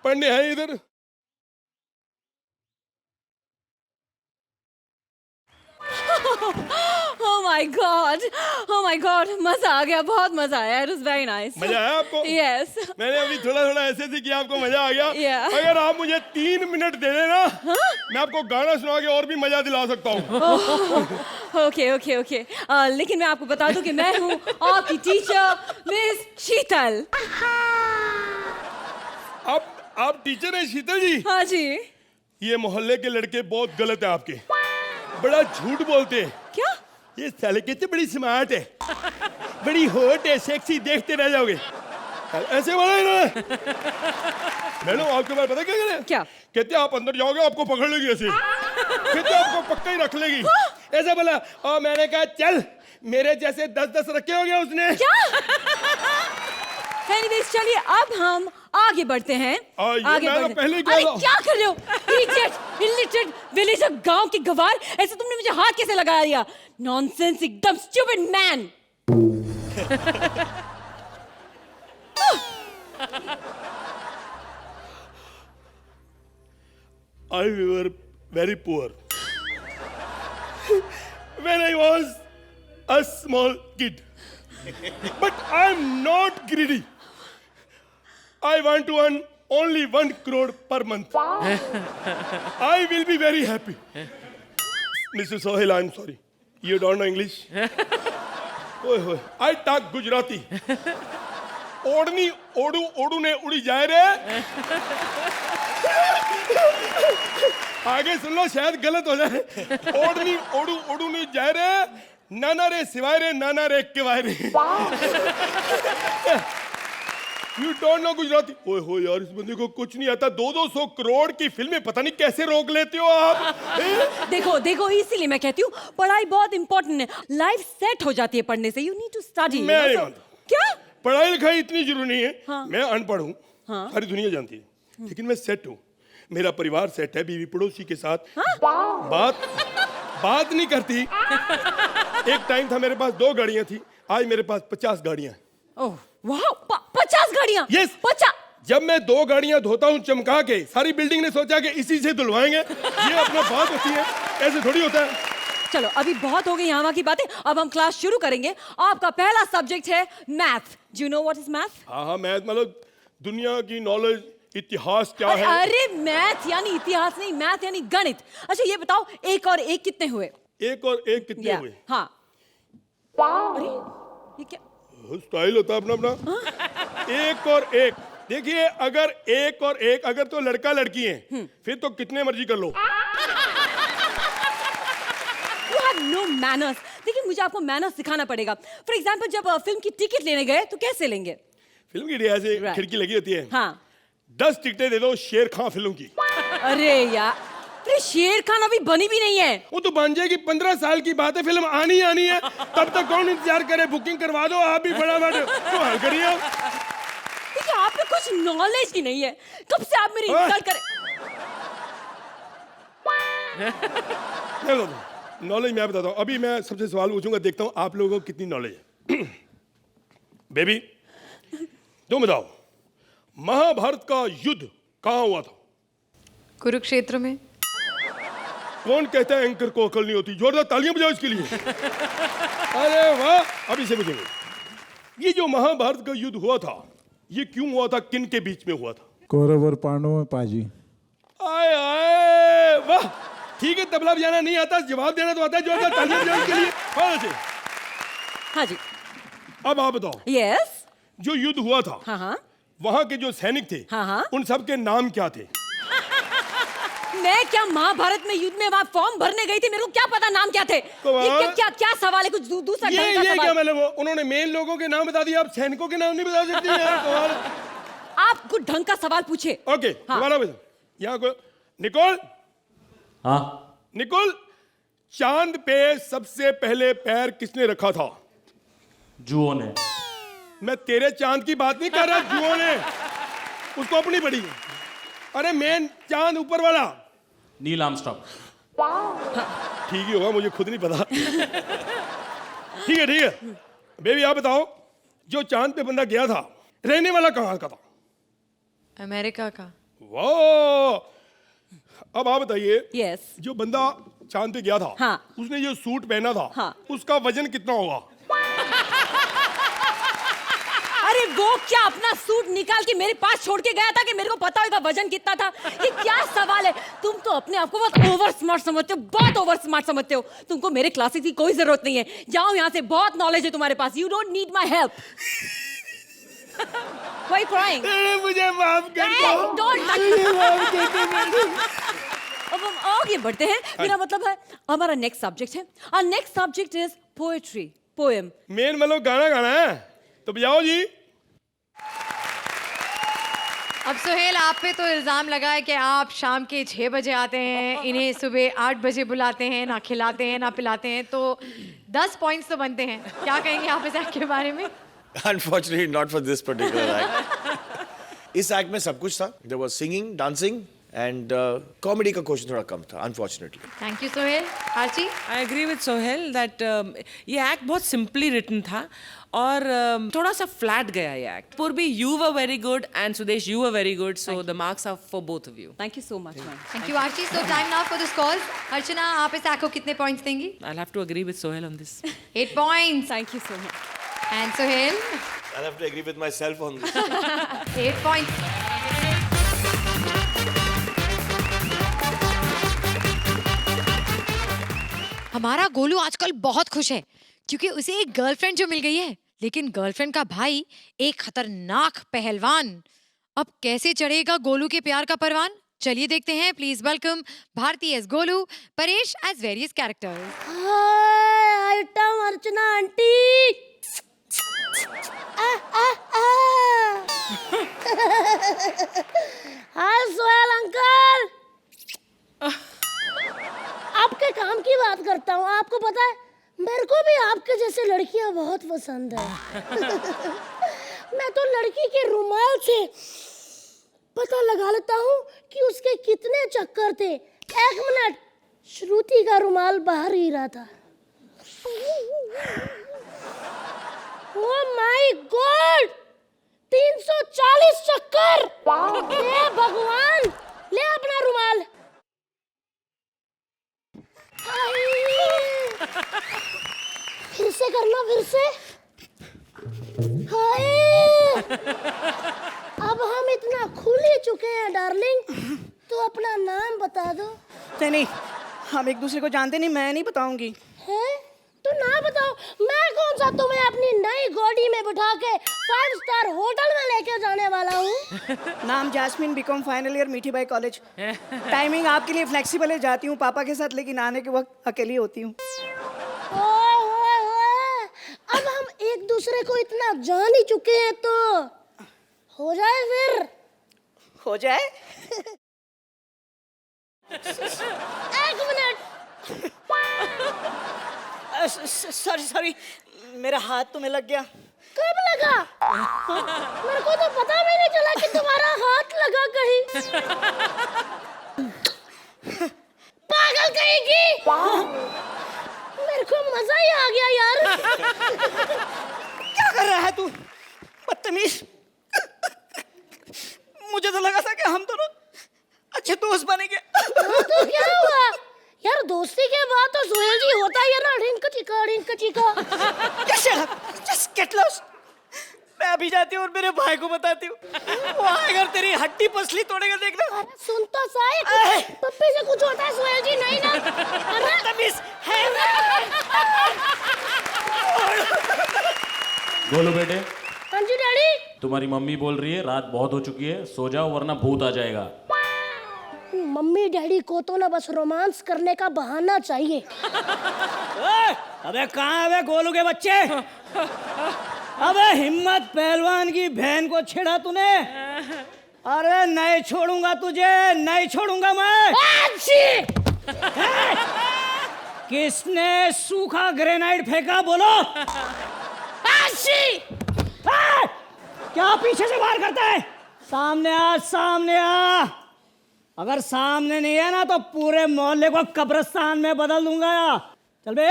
पढ़ने है इधर। Oh my God, मजा आ गया, बहुत मजा आया। It was very nice. मजा आया आपको? Yes. मैंने अभी थोड़ा ऐसे किया, आपको मजा आ गया? Yeah. अगर आप मुझे 3 मिनट दे देना, मैं आपको गाना सुना के और भी मजा दिला सकता हूँ। Okay. लेकिन मैं आपको बता दूं कि मैं हूँ आपकी टीचर मिस शीतल। आप टीचर हैं शीतल जी? हाँ जी। ये मोहल्ले के लड़के बहुत गलत है आपके, बड़ा झूठ बोलते हैं। क्या? ये साले कहते बड़ी स्मार्ट है, बड़ी हॉट है, सेक्सी, देखते रह जाओगे। ऐसे बोला इन्होंने। मैडम आपके बारे पता क्या कह रहे हैं? क्या? कहते आप अंदर जाओगे आपको पकड़ लेगी ऐसे। कहते आपको पक्का ही रख लेगी। ऐसा बोला। और मैंने कहा चल, मेरे जैसे 10 रखे होंगे उसने। क्या? Anyways, चलिए अब हम आगे बढ़ते हैं। आगे बढ़ते। पहले अरे क्या कर रहे हो? Idiot, illiterate, villager, गांव के गवार, ऐसे तुमने मुझे हाथ कैसे लगा दिया? Nonsense, एकदम stupid man. I were very poor when I was a small kid, but I'm not greedy. I want to earn only 1 crore per month. I will be very happy. Mr. Sohail, I'm sorry. You don't know English? I talk Gujarati. ओढ़नी ओडू ने उड़ी जाए रे। आगे सुन लो, शायद गलत हो जाए। ओढ़नी ओडू ने जाए रे, नाना रे सिवाय रे, नाना रे किवाय रे। You don't know Gujarati? ओए हो यार, इस बंदे को कुछ नहीं आता। 200 करोड़ की फिल्में पता नहीं कैसे रोक लेते हो आप। देखो इसीलिए मैं कहती हूँ पढ़ाई बहुत इंपॉर्टेंट है। लाइफ सेट हो जाती है पढ़ने से। You need to study. मैं नहीं मानता। क्या? पढ़ाई लिखाई इतनी जरूरी नहीं है। हाँ। मैं अनपढ़ हूँ, हाँ। सारी दुनिया जानती है, लेकिन मैं सेट हूँ। मेरा परिवार सेट है, बीवी पड़ोसी के साथ। हाँ? बात नहीं करती। एक टाइम था मेरे पास 2 गाड़ियाँ थी, आज मेरे पास 50 गाड़ियाँ। ओह वाह, 50 गाड़ियाँ। Yes. 50। जब मैं 2 गाड़ियाँ धोता हूँ चमका के, सारी बिल्डिंग ने सोचा कि इसी से धुलवाएंगे। ये अपना बात होती है, ऐसे थोड़ी होता है। चलो अभी बहुत हो गई यहाँ वहाँ की बातें, अब हम क्लास शुरू करेंगे। आपका पहला सब्जेक्ट है math. Do you know what is math? हाँ, मैथ मतलब दुनिया की नॉलेज, इतिहास क्या है। अरे मैथ यानी इतिहास नहीं, मैथ यानी गणित। अच्छा ये बताओ, 1 और 1 कितने हुए? 1 और 1 कितने हुए? हाँ। अरे ये क्या स्टाइल होता है अपना। 1 और 1 देखिए, अगर 1 और 1 अगर तो लड़का लड़की है, फिर तो कितने मर्जी कर लो। No manners. देखिए मुझे आपको मैनर्स सिखाना पड़ेगा। फॉर एग्जाम्पल जब फिल्म की टिकट लेने गए तो कैसे लेंगे? फिल्म की ऐसे खिड़की लगी होती है। हाँ। 10 टिकटें दे दो शेर खान फिल्म की। अरे यार अरे शेर खान अभी बनी भी नहीं है। वो तो बन जाएगी, 15 साल की बात है, फिल्म आनी है। तब तक कौन इंतजार करे? बुकिंग करवा दो आप भी फटाफट, तो हल करिए। देखिए आप पे कुछ नॉलेज ही नहीं है, कब से आप मेरी इंसल्ट कर। नॉलेज मैं बताता हूँ। अभी मैं सबसे सवाल पूछूंगा, देखता हूँ आप लोगों को कितनी नॉलेज है। बेबी तुम बताओ, महाभारत का युद्ध कहाँ हुआ था? कुरुक्षेत्र में। कौन कहता है एंकर को अकल नहीं होती? जोरदार तालियां बजाओ इसके लिए। अरे वाह। अभी से पूछेंगे, ये जो महाभारत का युद्ध हुआ था, ये क्यों हुआ था? किन के बीच में हुआ था? कौरव और पांडवों में पाजी। आए आए वाह, ठीक है। तबला बजाना नहीं आता, जवाब देना तो आता है। जोरदार तालियां बजाओ इसके लिए। हाँ जी। अब आप बताओ, यस, जो युद्ध हुआ था, हाँ, वहां के जो सैनिक थे, हाँ, उन सब के नाम क्या थे? मैं क्या महाभारत में युद्ध में वहाँ फॉर्म भरने गई थी, मेरे को क्या पता नाम क्या थे? ये क्या सवाल है? कुछ दूसरा ढंग का ये सवाल। क्या मतलब? उन्होंने मेन लोगों के नाम बता दिए, आप सैनिकों के नाम नहीं बता सकती यार। आप कुछ ढंग का सवाल पूछे। ओके, दोबारा बता। यहाँ को निकोल। हाँ। निकोल, चांद पे सबसे पहले पैर किसने रखा था? जुओं ने। मैं तेरे चांद की बात नहीं कर रहा, जुओं ने। उसको अपनी पड़ी। अरे मेन चांद ऊपर वाला। Neil Armstrong. ठीक ही होगा, मुझे खुद नहीं पता। ठीक है। बेबी आप बताओ, जो चांद पे बंदा गया था, रहने वाला कहाँ का था? अमेरिका का। वाह। अब आप बताइए, यस, जो बंदा चांद पे गया था, हाँ, उसने जो सूट पहना था, हाँ, उसका वजन कितना होगा? अरे वो क्या अपना सूट निकाल के मेरे पास छोड़ के गया था कि मेरे को पता होगा वजन कितना था? ये क्या सवाल है? तुम तो अपने आप को बहुत ओवर स्मार्ट समझते हो, बहुत ओवर स्मार्ट समझते हो। तुमको मेरे क्लासेस की कोई जरूरत नहीं है, जाओ यहाँ से, बहुत नॉलेज है तुम्हारे पास। You don't need my help. Why crying? मुझे माफ कर दो। Don't touch. अब हम आगे बढ़ते हैं। मेरा मतलब है हमारा नेक्स्ट सब्जेक्ट है। Our next subject is poetry, poem. Main मतलब गाना गाना है, तो बजाओ जी। अब सोहेल, आप पे तो इल्जाम लगा है कि आप शाम के 6 बजे आते हैं, इन्हें सुबह 8 बजे बुलाते हैं, ना खिलाते हैं ना पिलाते हैं, तो 10 पॉइंट्स तो बनते हैं। क्या कहेंगे आप इस एक्ट के बारे में? Unfortunately, not for this particular act. इस एक्ट में सब कुछ था. There was singing, dancing, and comedy का क्वेश्चन थोड़ा कम था, unfortunately. Thank you Sohail. Archi? I agree with Sohail that ये एक्ट बहुत सिंपली रिटन था और थोड़ा सा फ्लैट गया ये act. Purvi, you were very good and Sudesh, you were very good, so the marks are for both of you. Thank you so much, man. Thank you Archi. So time now for the scores. Archana, आप इस act को कितने points देंगी? I have to agree with Sohail on this. 8 points. Thank you so much. And Sohail? I'll have to agree with myself on this. 8 points. हमारा गोलू आजकल बहुत खुश है क्योंकि उसे एक गर्लफ्रेंड जो मिल गई है, लेकिन गर्लफ्रेंड का भाई एक खतरनाक पहलवान। अब कैसे चढ़ेगा गोलू के प्यार का परवान? चलिए देखते हैं। Please welcome Bharti as Golu, Paresh as various characters. Hi item Archana aunty. Hi Sohail uncle. आपके काम की बात करता हूँ। आपको पता है मेरे को भी आपके जैसे लड़कियां बहुत पसंद है। मैं तो लड़की के रुमाल से पता लगा लेता हूँ कि उसके कितने चक्कर थे। 1 मिनट, श्रुति का रुमाल बाहर ही रहा था। ओह माय गॉड, 340 चक्कर। हे भगवान, ले अपना रुमाल। फिर से करना, फिर से। हाय, अब हम इतना खुल ही चुके हैं डार्लिंग, तो अपना नाम बता दो। नहीं, हम एक दूसरे को जानते नहीं, मैं नहीं बताऊंगी। है तो ना बताओ। मैं कौन सा तुम्हें अपनी नई गाड़ी में बिठा के 5 स्टार होटल में लेके जाने वाला हूँ। नाम जैस्मिन, बीकॉम फाइनल ईयर, मीठी बाई कॉलेज। टाइमिंग आपके लिए फ्लेक्सिबल है, जाती हूँ पापा के साथ, लेकिन आने के वक्त अकेली होती हूँ। अब हम एक दूसरे को इतना जान ही चुके हैं तो हो जाए फिर। हो जाए। एक मिनट। सॉरी सॉरी, मेरा हाथ तुम्हें लग गया। कब लगा? मेरे को तो पता भी नहीं चला कि तुम्हारा हाथ लगा कहीं। पागल कहेगी। मेरे को मजा ही आ गया यार। क्या कर रहा है तू, बदतमीज? मुझे तो लगा था कि हम दोनों अच्छे दोस्त बनेंगे। तो क्या हुआ यार, दोस्ती के बाद तो सोहेल जी होता ही है ना, रिंक चिका। Just get lost। मैं अभी जाती हूँ और मेरे भाई को बताती हूँ, वो आएगा तेरी हड्डी पसली तोड़ेगा, देखना। अरे सुन तो सही, पप्पी से कुछ होता है सोहेल जी, नहीं ना? बदतमीज है। गोलू बेटे, हाँ जी डैडी। तुम्हारी मम्मी बोल रही है रात बहुत हो चुकी है, सो जाओ वरना भूत आ जाएगा। मम्मी डैडी को तो ना बस रोमांस करने का बहाना चाहिए। अबे कहाँ है गोलू के बच्चे? अबे हिम्मत पहलवान की बहन को छेड़ा तूने? अरे नहीं छोड़ूंगा तुझे, नहीं छोड़ूंगा मैं। किसने सूखा ग्रेनाइट फेंका, बोलो? क्या पीछे से वार करता है? सामने आ, सामने आ। अगर सामने नहीं है ना तो पूरे मोहल्ले को कब्रिस्तान में बदल दूंगा। चल बे,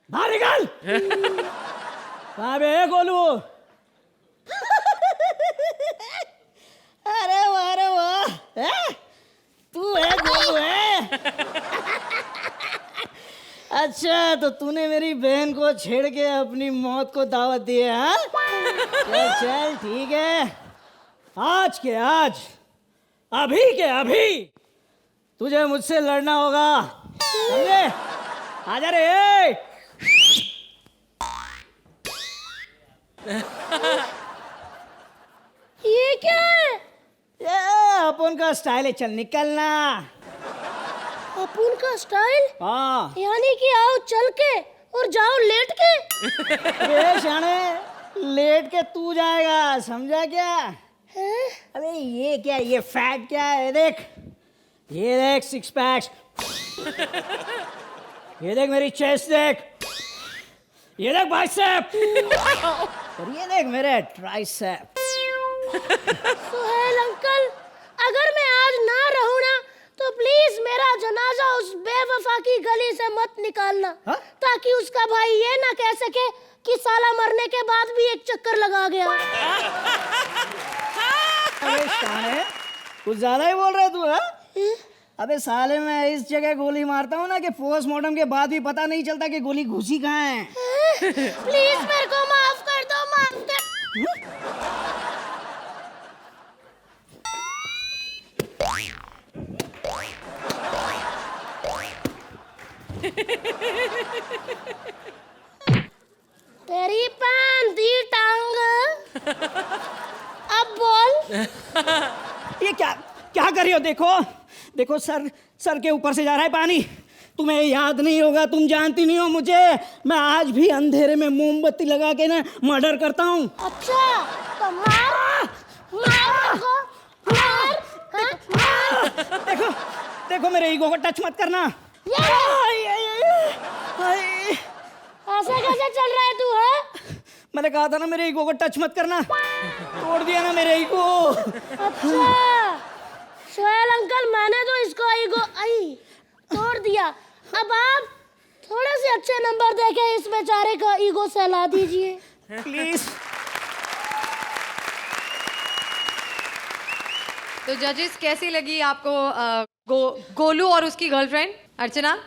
बाहर निकल। कहाँ बे गोलू? अरे वाह, तू है गोलू है? अच्छा, तो तूने मेरी बहन को छेड़ के अपनी मौत को दावत दी है, हाँ? चल ठीक है, आज के आज, अभी के अभी तुझे मुझसे लड़ना होगा, समझे? आजा रे। ये क्या है? ये अपन का स्टाइल है, चल निकलना। अपन का स्टाइल? हाँ। यानी कि आओ चल के और जाओ लेट के। अबे शाने, लेट के तू जाएगा, समझा क्या? हैं? अबे ये क्या, ये फैट क्या है? देख, ये देख सिक्स पैक्स, ये देख मेरी चेस्ट, देख ये देख बाइसेप, और ये देख मेरे ट्राइसेप। सोहेल अंकल, अगर मैं आज ना रहूं ना तो प्लीज मेरा जनाजा उस बेवफा की गली से मत निकालना, ताकि उसका भाई ये ना कह सके कि साला मरने के बाद भी एक चक्कर लगा गया। अबे शाने, कुछ ज्यादा ही बोल रहा है तू, हाँ? अबे साले, मैं इस जगह गोली मारता हूँ ना कि पोस्टमार्टम के बाद भी पता नहीं चलता कि गोली घुसी कहाँ है। प्लीज मेरे को माफ कर दो, माफ कर। तेरी पान दी टांग। अब बोल। ये क्या क्या कर रही हो? देखो देखो, सर के ऊपर से जा रहा है पानी। तुम्हें याद नहीं होगा, तुम जानती नहीं हो मुझे। मैं आज भी अंधेरे में मोमबत्ती लगा के ना मर्डर करता हूँ। अच्छा, तो मार मार को, मार, हाँ, मार। देखो देखो, मेरे ईगो को टच मत करना। ऐसा कैसे चल रहा है तू, है? मैंने कहा था ना मेरे ईगो को टच मत करना, तोड़ दिया ना मेरे ईगो। अच्छा सोहेल अंकल, मैंने तो इसको ईगो तोड़ दिया। अब आप थोड़े से अच्छे नंबर देके इस बेचारे का ईगो सहला दीजिए प्लीज। तो जजेस, कैसी लगी आपको गोलू और उसकी गर्लफ्रेंड अर्चना?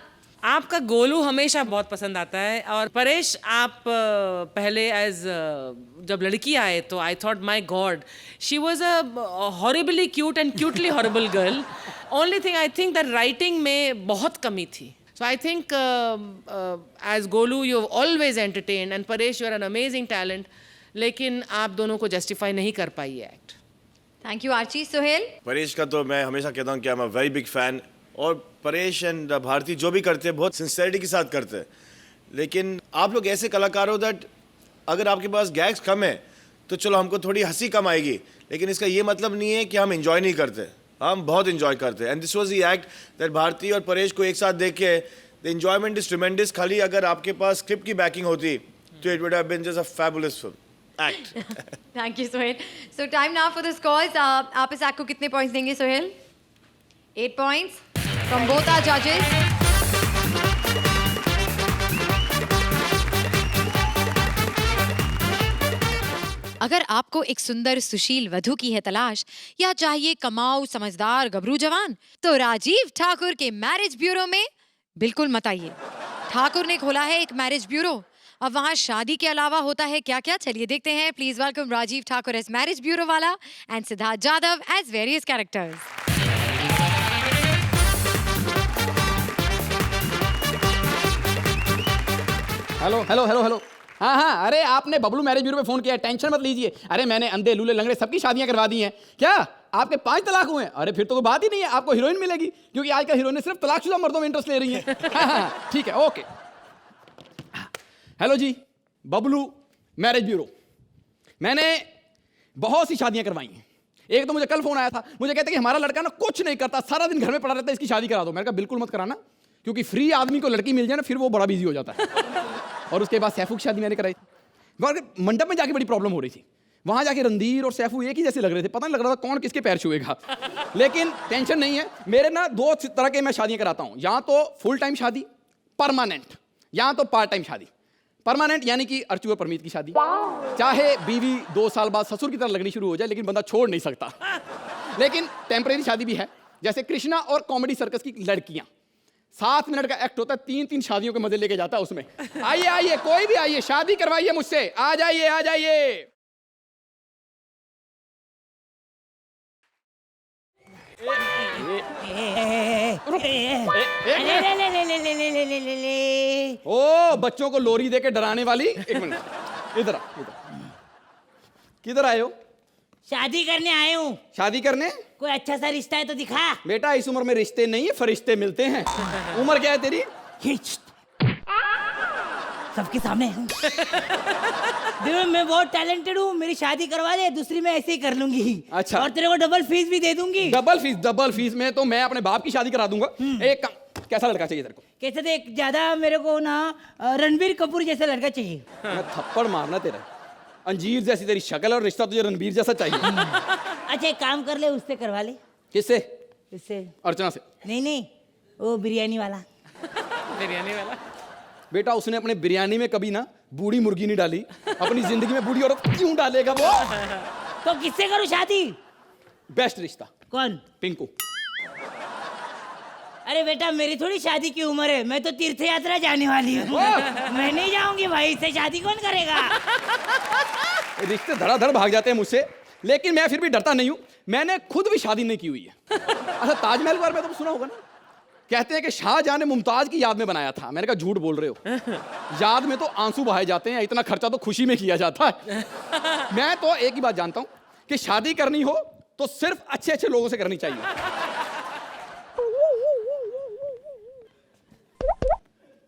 आपका गोलू हमेशा बहुत पसंद आता है, और परेश, आप पहले जब लड़की आए तो I thought my god, she was a horribly cute and cutely horrible girl. Only thing I think that writing में बहुत कमी थी। So I think as Golu you have always entertain, and Paresh you are an amazing talent, लेकिन आप दोनों को justify नहीं कर पाई ये act. Thank you Archi. Sohail? Paresh का तो मैं हमेशा कहता हूँ कि I am a very big fan, और परेश एंड भारती जो भी करते हैं बहुत सिंसेरिटी के साथ करते हैं। लेकिन आप लोग ऐसे कलाकार हो दैट अगर आपके पास गैग्स कम है तो चलो हमको थोड़ी हंसी कम आएगी, लेकिन इसका ये मतलब नहीं है कि हम एंजॉय नहीं करते। हम बहुत enjoy करते हैं. And this was the act that Bharti और परेश को एक साथ देख के the enjoyment is tremendous. खाली अगर आपके पास script की backing होती तो it would have been just a fabulous film. Act. Thank you Sohail. So time now for the scores. आप इस एक्ट को कितने पॉइंट्स देंगे Sohail? 8 points from both our जजेस. अगर आपको एक सुंदर सुशील वधू की है तलाश या चाहिए कमाऊ समझदार गबरू जवान, तो राजीव ठाकुर के मैरिज ब्यूरो में बिल्कुल मत आइए. ठाकुर ने खोला है एक मैरिज ब्यूरो. अब वहाँ शादी के अलावा होता है क्या क्या, चलिए देखते हैं. Please welcome Rajiv Thakur as marriage bureau वाला and Siddharth Jadhav as various characters. Hello hello hello hello. हाँ हाँ, अरे आपने बबलू मैरिज ब्यूरो में फोन किया है, टेंशन मत लीजिए. अरे मैंने अंधे लूले लंगड़े सबकी शादियां करवा दी हैं. क्या आपके 5 तलाक हुए हैं? अरे फिर तो कोई बात ही नहीं है, आपको हीरोइन मिलेगी, क्योंकि आजकल हीरोइन सिर्फ तलाकशुदा मर्दों में इंटरेस्ट ले रही हैं. हाँ हाँ ठीक है, ओके. हेलो जी, बबलू मैरिज ब्यूरो. मैंने बहुत सी शादियां करवाई हैं. एक तो मुझे कल फोन आया था, मुझे कहते कि हमारा लड़का ना कुछ नहीं करता, सारा दिन घर में पड़ा रहता है, इसकी शादी करा दो. मैंने कहा बिल्कुल मत कराना, क्योंकि फ्री आदमी को लड़की मिल जाए ना फिर वो बड़ा बिजी हो जाता है. और उसके बाद सैफू की शादी मैंने कराई थी. मंडप में जाके बड़ी प्रॉब्लम हो रही थी. वहां जाके रणधीर और सैफू एक ही जैसे लग रहे थे, पता नहीं लग रहा था कौन किसके पैर छुएगा. लेकिन टेंशन नहीं है, मेरे ना 2 तरह के मैं शादियां कराता हूं. या तो फुल टाइम शादी परमानेंट, या तो पार्ट टाइम शादी. परमानेंट यानी कि अर्चू और परमीत की शादी. चाहे बीवी 2 साल बाद ससुर की तरह लगनी शुरू हो जाए, लेकिन बंदा छोड़ नहीं सकता. लेकिन टेम्परेरी शादी भी है, जैसे कृष्णा और कॉमेडी सर्कस की लड़कियां. 7 मिनट का एक्ट होता है, 3-3 शादियों के मजे लेके जाता है उसमें. आइए आइए, कोई भी आइए, शादी करवाइए मुझसे. आ जाइए आ जाइए. ओ बच्चों को लोरी देके डराने वाली. एक मिनट, इधर इधर. किधर आए हो? शादी करने आए हूँ. शादी करने? कोई अच्छा सा रिश्ता है तो दिखा. बेटा इस उम्र में रिश्ते नहीं है, फरिश्ते मिलते हैं. उम्र क्या है तेरी? सबके सामने हूँ. देखो मैं बहुत टैलेंटेड हूँ, मेरी शादी करवा दे, दूसरी मैं ऐसे ही कर लूंगी. अच्छा. और तेरे को डबल फीस भी दे दूंगी. डबल फीस में तो मैं अपने बाप की शादी करा दूंगा. एक कैसा लड़का चाहिए तेरे को? कैसे देख, ज्यादा मेरे को ना रणबीर कपूर जैसा लड़का चाहिए. मैं थप्पड़ मारना तेरा. अंजीर जैसी तेरी शक्ल और रिश्ता तुझे रणबीर जैसा चाहिए. अच्छा एक काम कर ले, उससे करवा ले. किससे? इससे. अर्चना से? नहीं, वो बिरयानी वाला. बिरयानी वाला? बेटा उसने अपने बिरयानी में कभी ना बूढ़ी मुर्गी नहीं डाली. अपनी जिंदगी में बूढ़ी औरत क्यों डालेगा वो? तो किससे करूं शादी? बेस्ट रिश्ता. कौन? पिंकू. अरे बेटा मेरी थोड़ी शादी की उम्र है, मैं तो तीर्थ यात्रा जाने वाली हूँ. मैं नहीं जाऊंगी भाई, इससे शादी कौन करेगा? रिश्ते धड़ाधड़ भाग जाते हैं मुझसे, लेकिन मैं फिर भी डरता नहीं हूँ. मैंने खुद भी शादी नहीं की हुई है. अच्छा ताजमहल के बारे में तो सुना होगा ना, कहते हैं कि शाहजहां ने मुमताज की याद में बनाया था. मैंने कहा झूठ बोल रहे हो, याद में तो आंसू बहाए जाते हैं, इतना खर्चा तो खुशी में किया जाता है. मैं तो एक ही बात जानता हूँ कि शादी करनी हो तो सिर्फ अच्छे अच्छे लोगों से करनी चाहिए.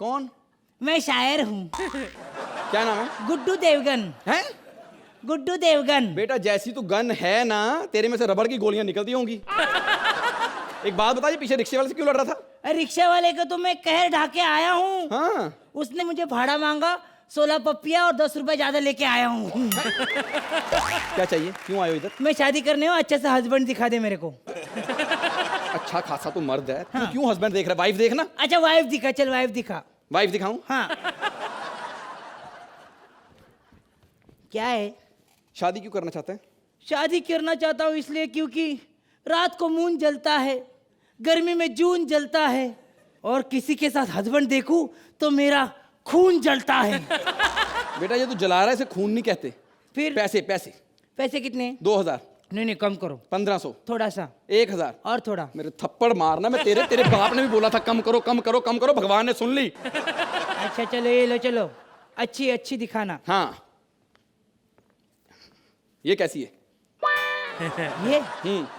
कौन? मैं शायर हूँ. क्या नाम है? गुड्डू देवगन. हैं? गुड्डू देवगन. बेटा जैसी तू गन है ना, तेरे में से रबड़ की गोलियां निकलती होंगी. एक बात बताइए, पीछे रिक्शे वाले से क्यों लड़ रहा था? रिक्शे वाले को तो मैं कहर ढाके आया हूँ. हाँ. उसने मुझे भाड़ा मांगा, 16 पप्पिया और 10 रुपए ज्यादा लेके आया हूँ. क्या चाहिए? क्यों आए हो इधर? मैं शादी करने हूँ, अच्छा सा हस्बैंड दिखा दे मेरे को. अच्छा खासा तो मर्द है. हाँ. क्यों हस्बैंड देख रहा है? वाइफ देखना. अच्छा वाइफ दिखा, चल वाइफ दिखा. वाइफ दिखाऊं? हाँ. क्या है? शादी क्यों करना चाहते हैं? शादी करना चाहता हूँ इसलिए क्योंकि रात को मून जलता है, गर्मी में जून जलता है, और किसी के साथ हस्बैंड देखूं तो मेरा खून जलता है. बेटा ये तो जला रहा है, इसे खून नहीं कहते. फिर? पैसे पैसे. पैसे कितने? 2000. नहीं कम करो. 1500. थोड़ा सा. 1000. और थोड़ा. मेरे थप्पड़ मारना. मैं तेरे बाप ने भी बोला था कम करो कम करो कम करो, भगवान ने सुन ली. अच्छा चलो ये लो, चलो अच्छी दिखाना. हाँ. ये कैसी है? ये?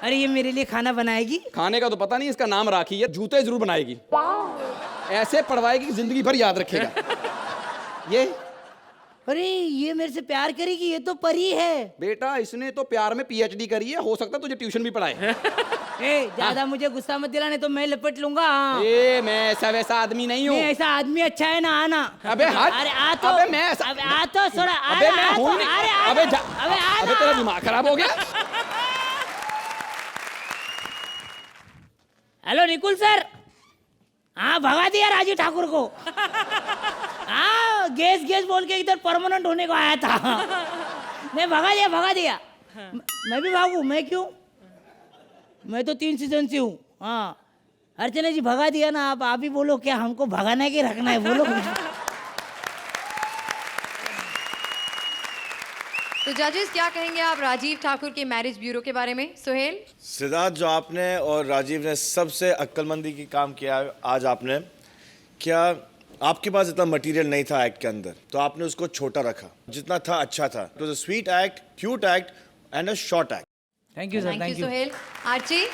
अरे ये मेरे लिए खाना बनाएगी. खाने का तो पता नहीं, इसका नाम राखी है. जूते जरूर बनाएगी. ऐसे पढ़वाएगी कि जिंदगी भर याद रखेगा. ये अरे ये मेरे से प्यार करेगी, ये तो परी है। बेटा इसने तो प्यार में पीएचडी करी है, हो सकता है तुझे ट्यूशन भी पढ़ाए। ए ज्यादा मुझे गुस्सा मत दिलाने तो मैं लपट लूंगा। ए मैं ऐसा वैसा आदमी नहीं हूँ। मैं ऐसा आदमी अच्छा है ना आना। अबे हट। अरे आ तो। अबे मैं ऐसा। अबे आ तो थोड़ा। अबे मैं हूँ नहीं। अरे अबे जा। अबे आ अबे तेरा दिमाग खराब हो गया। Hello Nikul sir. हाँ भगा दिया राजू ठाकुर को। हाँ गैस बोल के इधर परमानेंट होने को आया था। मैं भगा दिया। मैं भी भागू, मैं क्यों? मैं तो 3 सीजन से हूँ। हाँ अर्चना जी भगा दिया ना, आप ही बोलो क्या हमको भगाना है कि रखना है, बोलो। तो जजेस क्या कहेंगे आप राजीव ठाकुर के मैरिज ब्यूरो के बारे में? सुहेल? सिद्धार्थ, जो आपने और राजीव ने सबसे अक्लमंदी की काम किया है आज आपने, क्या आपके पास इतना मटेरियल नहीं था एक्ट के अंदर, तो आपने उसको छोटा रखा, जितना था अच्छा था। It was a sweet act, cute act and a short act. Thank you sir, thank you Suhail. Archie?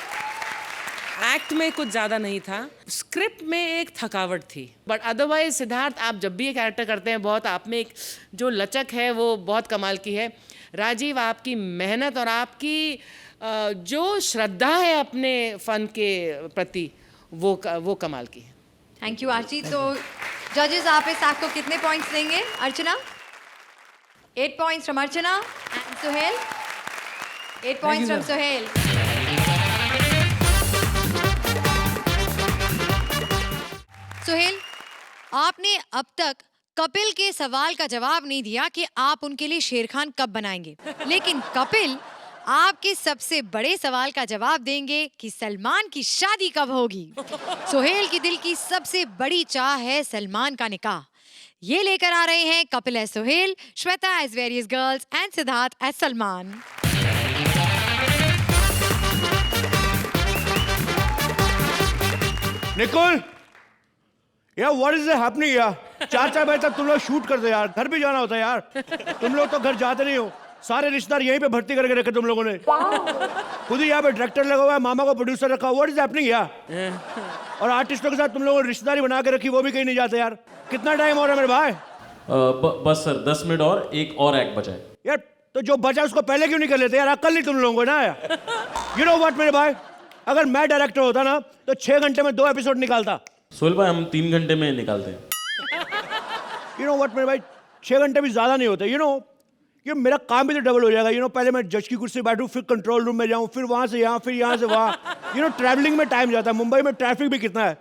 Act में कुछ ज़्यादा नहीं था, स्क्रिप्ट में एक थकावट थी, बट अदरवाइज सिद्धार्थ आप जब भी ये कैरेक्टर करते हैं बहुत आप में एक जो लचक है वो बहुत कमाल की है। राजीव आपकी मेहनत और आपकी जो श्रद्धा है अपने फन के प्रति वो कमाल की है। Thank you Archie. तो जजेस आप इस एक्ट को कितने पॉइंट्स देंगे? Archana? 8 points from Archana and Suhail? 8 points from Suhail. Suhail, आपने अब तक कपिल के सवाल का जवाब नहीं दिया कि आप उनके लिए शेर खान कब बनाएंगे, लेकिन कपिल आपके सबसे बड़े सवाल का जवाब देंगे कि सलमान की शादी कब होगी। सुहेल की दिल की सबसे बड़ी चाह है सलमान का निकाह। ये लेकर आ रहे हैं Kapil as Suhail, Shweta as various girls and Siddharth as Salman. Nikul, यार व्हाट इज हैपनिंग यार? 4 बजे तक तुम लोग शूट करते यार, घर भी जाना होता है यार। तुम लोग तो घर जाते नहीं हो, सारे रिश्तेदार यहीं पे भर्ती करके रखे तुम लोगों ने। खुद ही यहाँ पे डायरेक्टर लगा हुआ है, मामा को प्रोड्यूसर रखा। व्हाट इज हैपनिंग यार? और आर्टिस्टों के साथ तुम लोगों ने रिश्तेदारी बना के रखी, वो भी कहीं नहीं जाते यार। कितना टाइम हो रहा है मेरे भाई? बस सर 10 मिनट और एक एक्ट बचा है। यार तो जो बचा उसको पहले क्यों नहीं कर लेते यार? अक्ल नहीं तुम लोगों को ना यार। यू नो व्हाट मेरे भाई, अगर मैं डायरेक्टर होता ना तो 6 घंटे में 2 एपिसोड निकालता। सोहेल भाई हम 3 घंटे में निकालते हैं। यू नो व्हाट मेरे भाई, 6 घंटे भी ज्यादा नहीं होते। यू नो ये मेरा काम भी तो डबल हो जाएगा। यू नो पहले मैं जज की कुर्सी बैठूं, फिर कंट्रोल रूम में जाऊं, फिर वहां से यहाँ, फिर यहाँ से वहाँ। यू नो ट्रैवलिंग में टाइम जाता है। मुंबई में ट्रैफिक भी कितना है,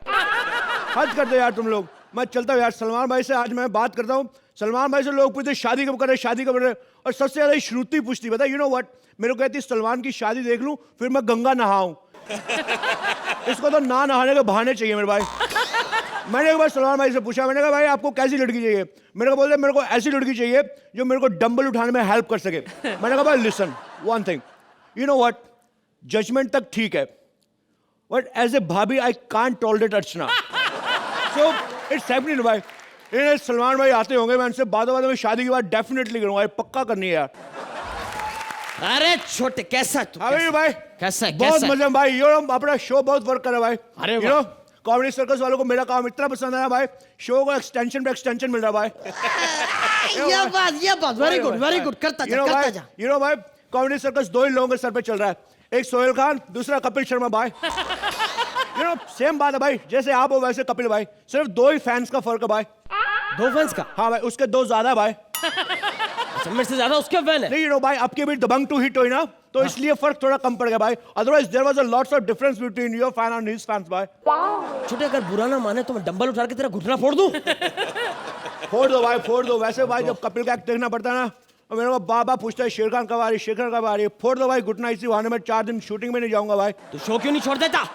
हद करते यार तुम लोग। मैं चलता हूँ यार। सलमान भाई से आज मैं बात करता हूँ। सलमान भाई से लोग पूछते शादी कब कर रहे, शादी कब कर रहे, और सबसे ज्यादा श्रुति पूछती पता है। यू नो व्हाट, मेरे को कहती सलमान की शादी देख लूं फिर मैं गंगा नहाऊं। इसको तो ना नहाने के बहाने चाहिए मेरे भाई। मैंने एक बार सलमान भाई से पूछा, मैंने कहा भाई आपको कैसी लड़की चाहिए? मेरे को बोलते मेरे को ऐसी लड़की चाहिए जो मेरे को डंबल उठाने में हेल्प कर सके। मैंने कहा भाई listen one thing, you know what, judgement तक ठीक है, but as a bhabhi I can't tolerate Archana. So it's happening भाई। इन्हें सलमान भाई आते होंगे, मैं उनसे बातों में शादी की बात डेफिनेटली करूंगा, पक्का करनी है यार। अरे छोटे कैसा तू? अरे भाई कैसा बहुत मजा भाई। यू नो अपना शो बहुत वर्क कर रहा है भाई। अरे यू नो कॉमेडी सर्कस वालों को मेरा काम इतना पसंद आया भाई, शो को एक्सटेंशन पे एक्सटेंशन मिल रहा भाई। ये बात वेरी गुड करता जा। यू नो भाई कॉमेडी सर्कस 2 ही लोगों के सर पे चल रहा है, एक सोहेल खान, दूसरा कपिल शर्मा भाई। यू नो सेम बात है भाई, जैसे आप हो वैसे कपिल भाई, सिर्फ 2 ही फैंस का फर्क है भाई। 2 फैंस का? हाँ भाई, उसके 2 ज्यादा है भाई। मेरे से ज्यादा उसके फैन है। नहीं, यू नो भाई आपके भी दबंग 2 हिट हुई ना, तो इसलिए फर्क थोड़ा कम पड़ गया भाई। Otherwise there was a lots of difference between your fan and his fans भाई। छोटे अगर बुरा ना माने तो मैं डंबल उठा के तेरा घुटना फोड़ दूं। फोड़ दो भाई, फोड़ दो। वैसे भाई जब कपिल का एक्ट देखना पड़ता है ना, और मेरे को बाबा पूछता है शेर खान कब आ रही, शेर खान कब आ रही है। फोड़ दो भाई घुटना, इसी बहाने में 4 दिन शूटिंग में नहीं जाऊंगा भाई। तो शो क्यों नहीं छोड़ देता?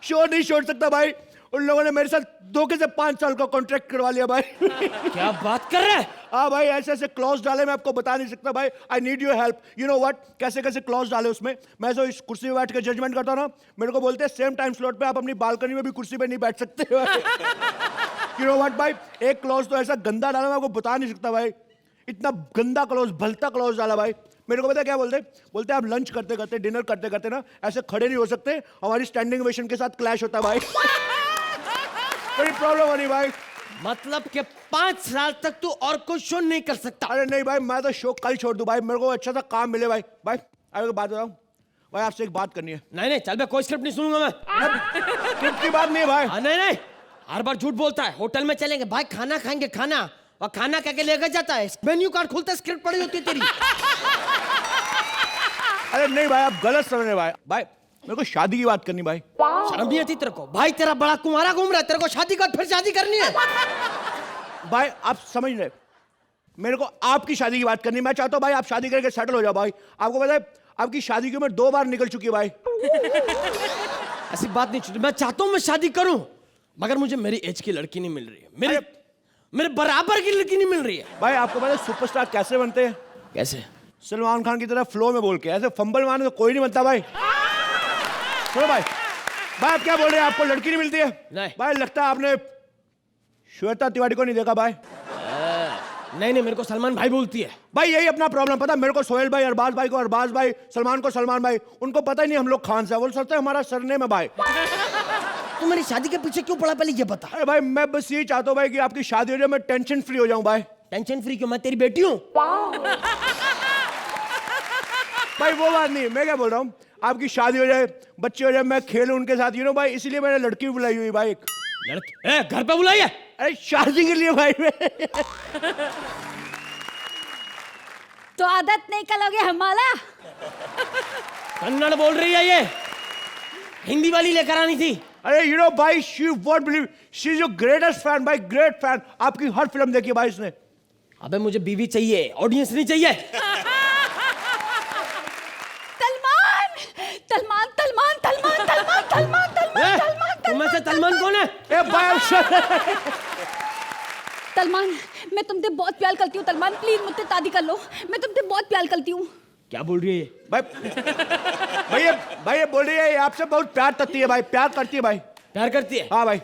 शो नहीं छोड़ सकता भाई, उन लोगों ने मेरे साथ धोखे से 5 साल का कॉन्ट्रैक्ट करवा लिया भाई। क्या बात कर रहे हैं? हाँ भाई, ऐसे ऐसे क्लॉज डाले, मैं आपको बता नहीं सकता भाई। I need your help. You know what, कैसे कैसे क्लॉज डाले उसमें। मैं जो इस कुर्सी में बैठ के जजमेंट करता हूँ ना, मेरे को बोलते हैं सेम टाइम स्लॉट पे आप अपनी बालकनी में भी कुर्सी पे नहीं बैठ सकते। यू नो व्हाट भाई, एक क्लॉज तो ऐसा गंदा डाला मैं आपको बता नहीं सकता भाई। इतना गंदा क्लॉज, भलता क्लॉज डाला भाई। मेरे को पता है क्या बोलते? बोलते आप लंच करते करते, डिनर करते करते ना ऐसे खड़े नहीं हो सकते, हमारी स्टैंडिंग ओवेशन के साथ क्लैश होता है भाई। बड़ी प्रॉब्लम हो रही भाई। मतलब कि 5 साल तक तू और कोई शो नहीं कर सकता? अरे नहीं भाई, मैं तो शो कल छोड़ दूं भाई, मेरे को अच्छा सा काम मिले भाई। भाई अरे बात बताऊं भाई, आपसे एक बात करनी है। नहीं चल मैं कोई स्क्रिप्ट नहीं सुनूंगा मैं। स्क्रिप्ट की बात नहीं है भाई। नहीं हर बार झूठ बोलता है। होटल में चलेंगे भाई, खाना खाएंगे, खाना और खाना क्या लेकर जाता है, मेन्यू कार्ड खुलता है, स्क्रिप्ट पड़ी होती है तेरी। अरे नहीं भाई, आप गलत समझ रहे भाई। भाई मेरे को शादी की बात करनी भाई। शर्म नहीं आती तेरे को? भाई तेरा बड़ा कुंवारा घूम रहा है, तेरे को शादी कर फिर शादी करनी है। भाई आप समझ रहे, मेरे को आपकी शादी की बात करनी। मैं चाहता हूँ भाई आप शादी करके सेटल हो जाओ भाई। आपको पता है आपकी शादी की उम्र 2 बार निकल चुकी है भाई। ऐसी बात नहीं छूटी। मैं चाहता हूँ मैं शादी करूं, मगर मुझे मेरी एज की लड़की नहीं मिल रही है, मेरे बराबर की लड़की नहीं मिल रही है। भाई आपको पता है सुपरस्टार कैसे बनते हैं? कैसे? सलमान खान की तरह फ्लो में बोल के, ऐसे फंबल मारने तो कोई नहीं बनता भाई। सुनो भाई, आप क्या बोल रहे हैं? आपको लड़की नहीं मिलती है? नहीं भाई लगता है आपने श्वेता तिवारी को नहीं देखा भाई। नहीं मेरे को सलमान भाई बोलती है। भाई यही अपना प्रॉब्लम। पता है मेरे को सोहेल भाई, अरबाज भाई को अरबाज भाई, सलमान को सलमान भाई, उनको पता ही नहीं हम लोग खान से, वो सोचते हैं हमारा सरनेम है भाई। तू मेरी शादी के पीछे क्यों पड़ा पहले ये बता। अरे भाई मैं बस यही चाहता हूँ भाई कि आपकी शादी हो जाए, मैं टेंशन फ्री हो जाऊं भाई। टेंशन फ्री क्यों? मैं तेरी बेटी हूँ। भाई वो बात नहीं, मैं क्या बोल रहा हूँ, आपकी शादी हो जाए, बच्चे हो जाए, मैं खेलूं उनके साथ, यू नो भाई, इसलिए मैंने लड़की भी बुलाई हुई भाई। एक लड़की घर पे बुलाई है? अरे शादी के लिए भाई। तो आदत नहीं कलोगे हमारा? कन्नड़ बोल रही है ये, हिंदी वाली लेकर आनी थी। अरे यू नो भाई, she won't believe, she is your greatest fan भाई, ग्रेट फैन। आपकी हर फिल्म देखी भाई इसने। अबे मुझे बीवी चाहिए, ऑडियंस नहीं चाहिए। तुम्हें से तलमान कौन है? तलमान, मैं तुमसे बहुत प्यार करती हूँ। तलमान प्लीज मुझसे शादी कर लो, मैं तुमसे बहुत प्यार करती हूँ। क्या बोल रही है भाई? ये बोल रही है आपसे बहुत प्यार करती है भाई, प्यार करती है भाई। प्यार करती है? हाँ भाई।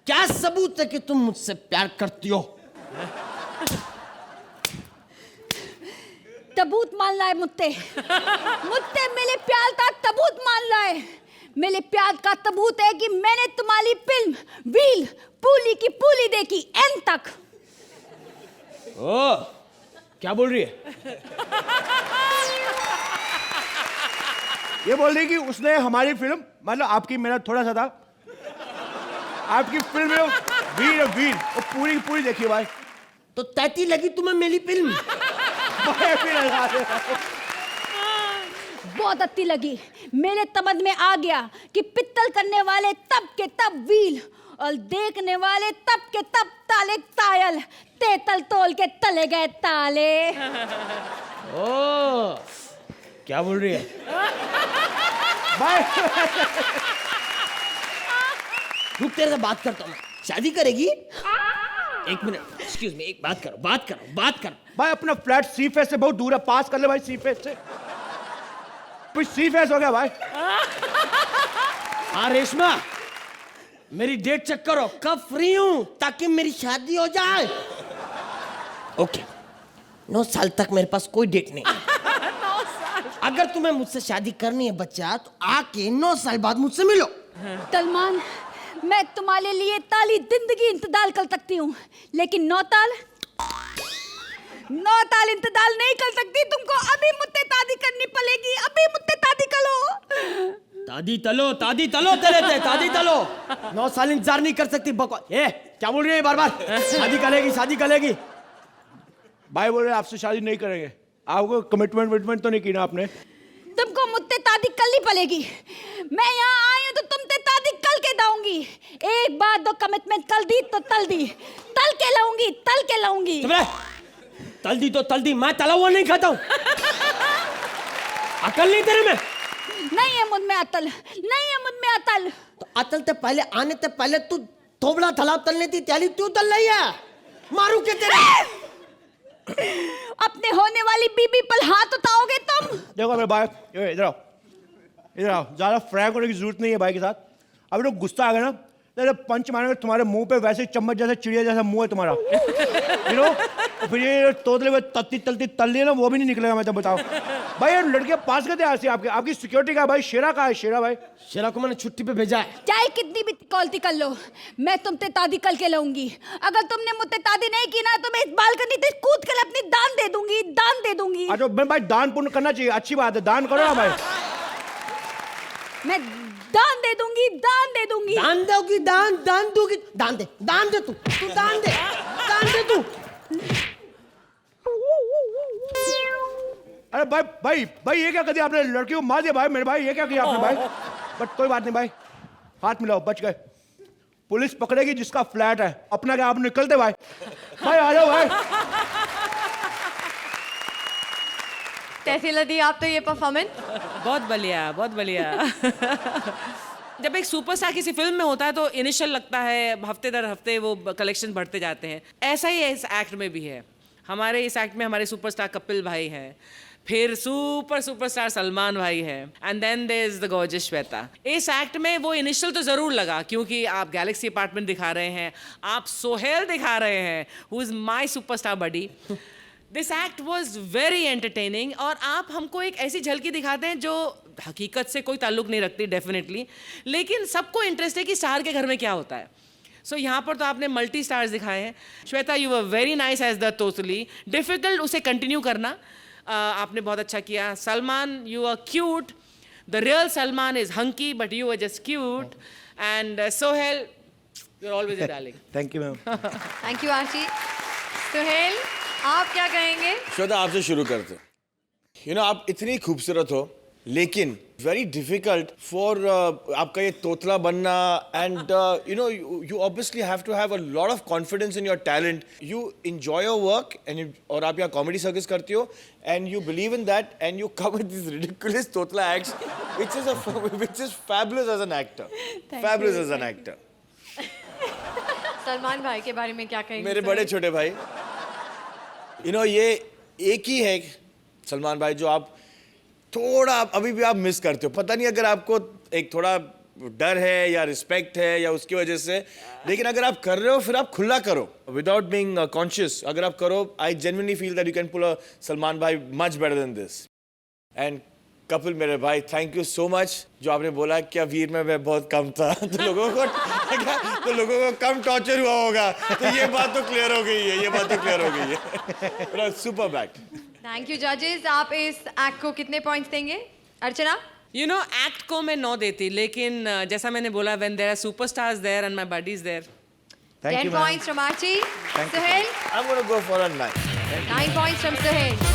क्या सबूत है कि तुम मुझसे प्यार करती हो? सबूत मान लाए मुझसे मेरे प्यार का सबूत मान लाए। मेरे प्यार का सबूत है कि मैंने तुम्हारी फिल्म व्हील पूली की पूली देखी एंड तक। ओ, क्या बोल रही है? ये बोल रही कि उसने हमारी फिल्म, मतलब आपकी, मेरा थोड़ा सा था, आपकी फिल्म में व्हील वो पूरी पूरी देखी भाई। तो तैती लगी तुम्हें मेरी फिल्म? बहुत अच्छी लगी। मेरे समझ में आ गया कि पित्तल करने वाले तब के तब व्हील और देखने वाले तब के तब ताले तायल, तेतल तोल के तले गए ताले। ओ, क्या बोल रही है? रुक, तेरे से बात करता हूँ। शादी करेगी? एक मिनट, एक्सक्यूज मी, एक बात करो। भाई अपना फ्लैट सी फेस से बहुत दूर है, पास कर ले भाई सी फेस से। कुछ सी फेस हो गया भाई। हाँ रेशमा, मेरी डेट चेक करो, कब फ्री हूं ताकि मेरी शादी हो जाए। ओके, 9 साल तक मेरे पास कोई डेट नहीं है। 9 साल। अगर तुम्हें मुझसे शादी करनी है बच्चा, तो आके 9 साल बाद मुझसे मिलो। सलमान, मैं तुम्हारे लिए ताली जिंदगी इंतजार कर सकती हूँ, लेकिन 9 ताल इंतजार नहीं कर सकती। तुमको अभी मुझसे शादी करनी पड़ेगी, अभी मुझसे शादी करो। तादी तलो तेरे थे, तादी तलो। 9 साल इंतजार नहीं कर सकती। बकवास। क्या बोल रही है बार बार? शादी करेगी। भाई बोल रहे आपसे शादी नहीं करेंगे। आपको कमिटमेंट तो नहीं की ना आपने? तुमको मुझसे शादी करनी पड़ेगी। मैं यहाँ आई हूँ तो तुमसे शादी कल के दूंगी। एक बार दो कमिटमेंट कर दी तो तल दी, तल के लाऊंगी। तल दी, मैं तला हुआ नहीं खाता हूँ। अकल नहीं तेरे में? नहीं है मुझ में अतल, नहीं है मुझ में अतल। तो अतल ते पहले आने ते पहले तू थोबड़ा थला तलने थी, त्याली तू तल रही है। मारू के तेरे। अपने होने वाली बीबी पर हाथ उठाओगे तुम? देखो मेरे भाई, इधर आओ, ज्यादा फ्रैंक होने की जरूरत नहीं है भाई के साथ। अभी तो गुस्सा आ गया ना, तेरे पंच मारेंगे तुम्हारे मुंह पे, वैसे चम्मच जैसा चिड़िया जैसा मुंह है तुम्हारा। यू नो, फिर ये तोतले में तलती तल ली है ना, वो भी नहीं निकलेगा। मैं तो बताओ। भाई ये लड़के पास गए थे ऐसे आपके, आपकी सिक्योरिटी का भाई शेरा का है, शेरा भाई। शेरा को मैंने छुट्टी पे भेजा है। चाहे कितनी भी कॉलती कर लो, मैं तुमसे तादी कल के लाऊंगी। अगर तुमने मुझसे तादी नहीं की ना तो मैं इस बालकनी से कूद कर अपनी दान दे दूंगी, दान दे दूंगी। अच्छा भाई दान पुण्य करना चाहिए, अच्छी बात है, दान करो ना भाई। मैं दान दे दूंगी, दान दे दूंगी। दान दोगी, दान दोगी, दान दे तू दान दे तू। अरे भाई ये क्या कर दिया आपने, लड़की को मार दिया भाई मेरे भाई, ये क्या किया आपने भाई। बट कोई बात नहीं भाई, हाथ मिलाओ, बच गए। पुलिस पकड़ेगी जिसका फ्लैट है, अपना क्या आप निकलते भाई। भाई आ जाओ भाई। कैसी लगी आप तो ये परफॉर्मेंस? बहुत बढ़िया, बहुत बढ़िया। जब एक सुपरस्टार किसी फिल्म में होता है तो इनिशियल लगता है, हफ्ते दर हफ्ते वो कलेक्शन बढ़ते जाते हैं। ऐसा ही इस एक्ट में भी है। हमारे इस एक्ट में हमारे सुपरस्टार कपिल भाई हैं, फिर सुपरस्टार सलमान भाई है, and then there is the gorgeous Shweta. इस एक्ट में वो इनिशियल तो जरूर लगा क्योंकि आप गैलेक्सी अपार्टमेंट दिखा रहे हैं, आप सोहेल दिखा रहे हैं, who is my superstar buddy. This act was very entertaining और आप हमको एक ऐसी झलकी दिखाते हैं जो हकीकत से कोई ताल्लुक नहीं रखती डेफिनेटली, लेकिन सबको इंटरेस्ट है कि स्टार के घर में क्या होता है। सो यहाँ पर तो आपने मल्टी स्टार्स दिखाए हैं। Shweta you were very nice as the तोतली, डिफिकल्ट उसे कंटिन्यू करना, आपने बहुत अच्छा किया। Salman you are cute, the real Salman is hunky but you are just cute, and Sohail you are always a darling. Thank you ma'am. Thank you Ashi. Sohail आप क्या कहेंगे? श्वेता आपसे शुरू करते। आप इतनी खूबसूरत हो लेकिन वेरी डिफिकल्ट फॉर आपका ये तोतला बनना, and you obviously have to have a lot of confidence in your talent. You enjoy your work and और आप यहाँ comedy circus करती हो and you believe in that and you come with these ridiculous totla acts which is fabulous as an actor. Fabulous as an actor. Salman भाई के बारे में क्या कहेंगे? मेरे बड़े छोटे भाई, ये एक ही है सलमान भाई जो आप थोड़ा अभी भी आप मिस करते हो। पता नहीं अगर आपको एक थोड़ा डर है या रिस्पेक्ट है या उसकी वजह से, लेकिन अगर आप कर रहे हो फिर आप खुला करो विदाउट बीइंग कॉन्शियस। अगर आप करो, I genuinely feel that you can pull a Salman भाई much better than this. And Kapil मेरे भाई, थैंक यू सो मच। जो आपने बोला क्या वीर में मैं बहुत कम था तो लोगों को कम टॉर्चर हुआ होगा, तो ये बात तो क्लियर हो गई है, ये बात तो क्लियर हो गई है। Super back. थैंक यू जजेस। आप इस एक्ट को कितने पॉइंट्स देंगे? अर्चना? एक्ट को मैं 9 देती, लेकिन जैसा मैंने बोला, when there are superstars there and my buddies there. 10 points from Archie. Sohail? I'm going to go for a 9. 9 points from Sohail.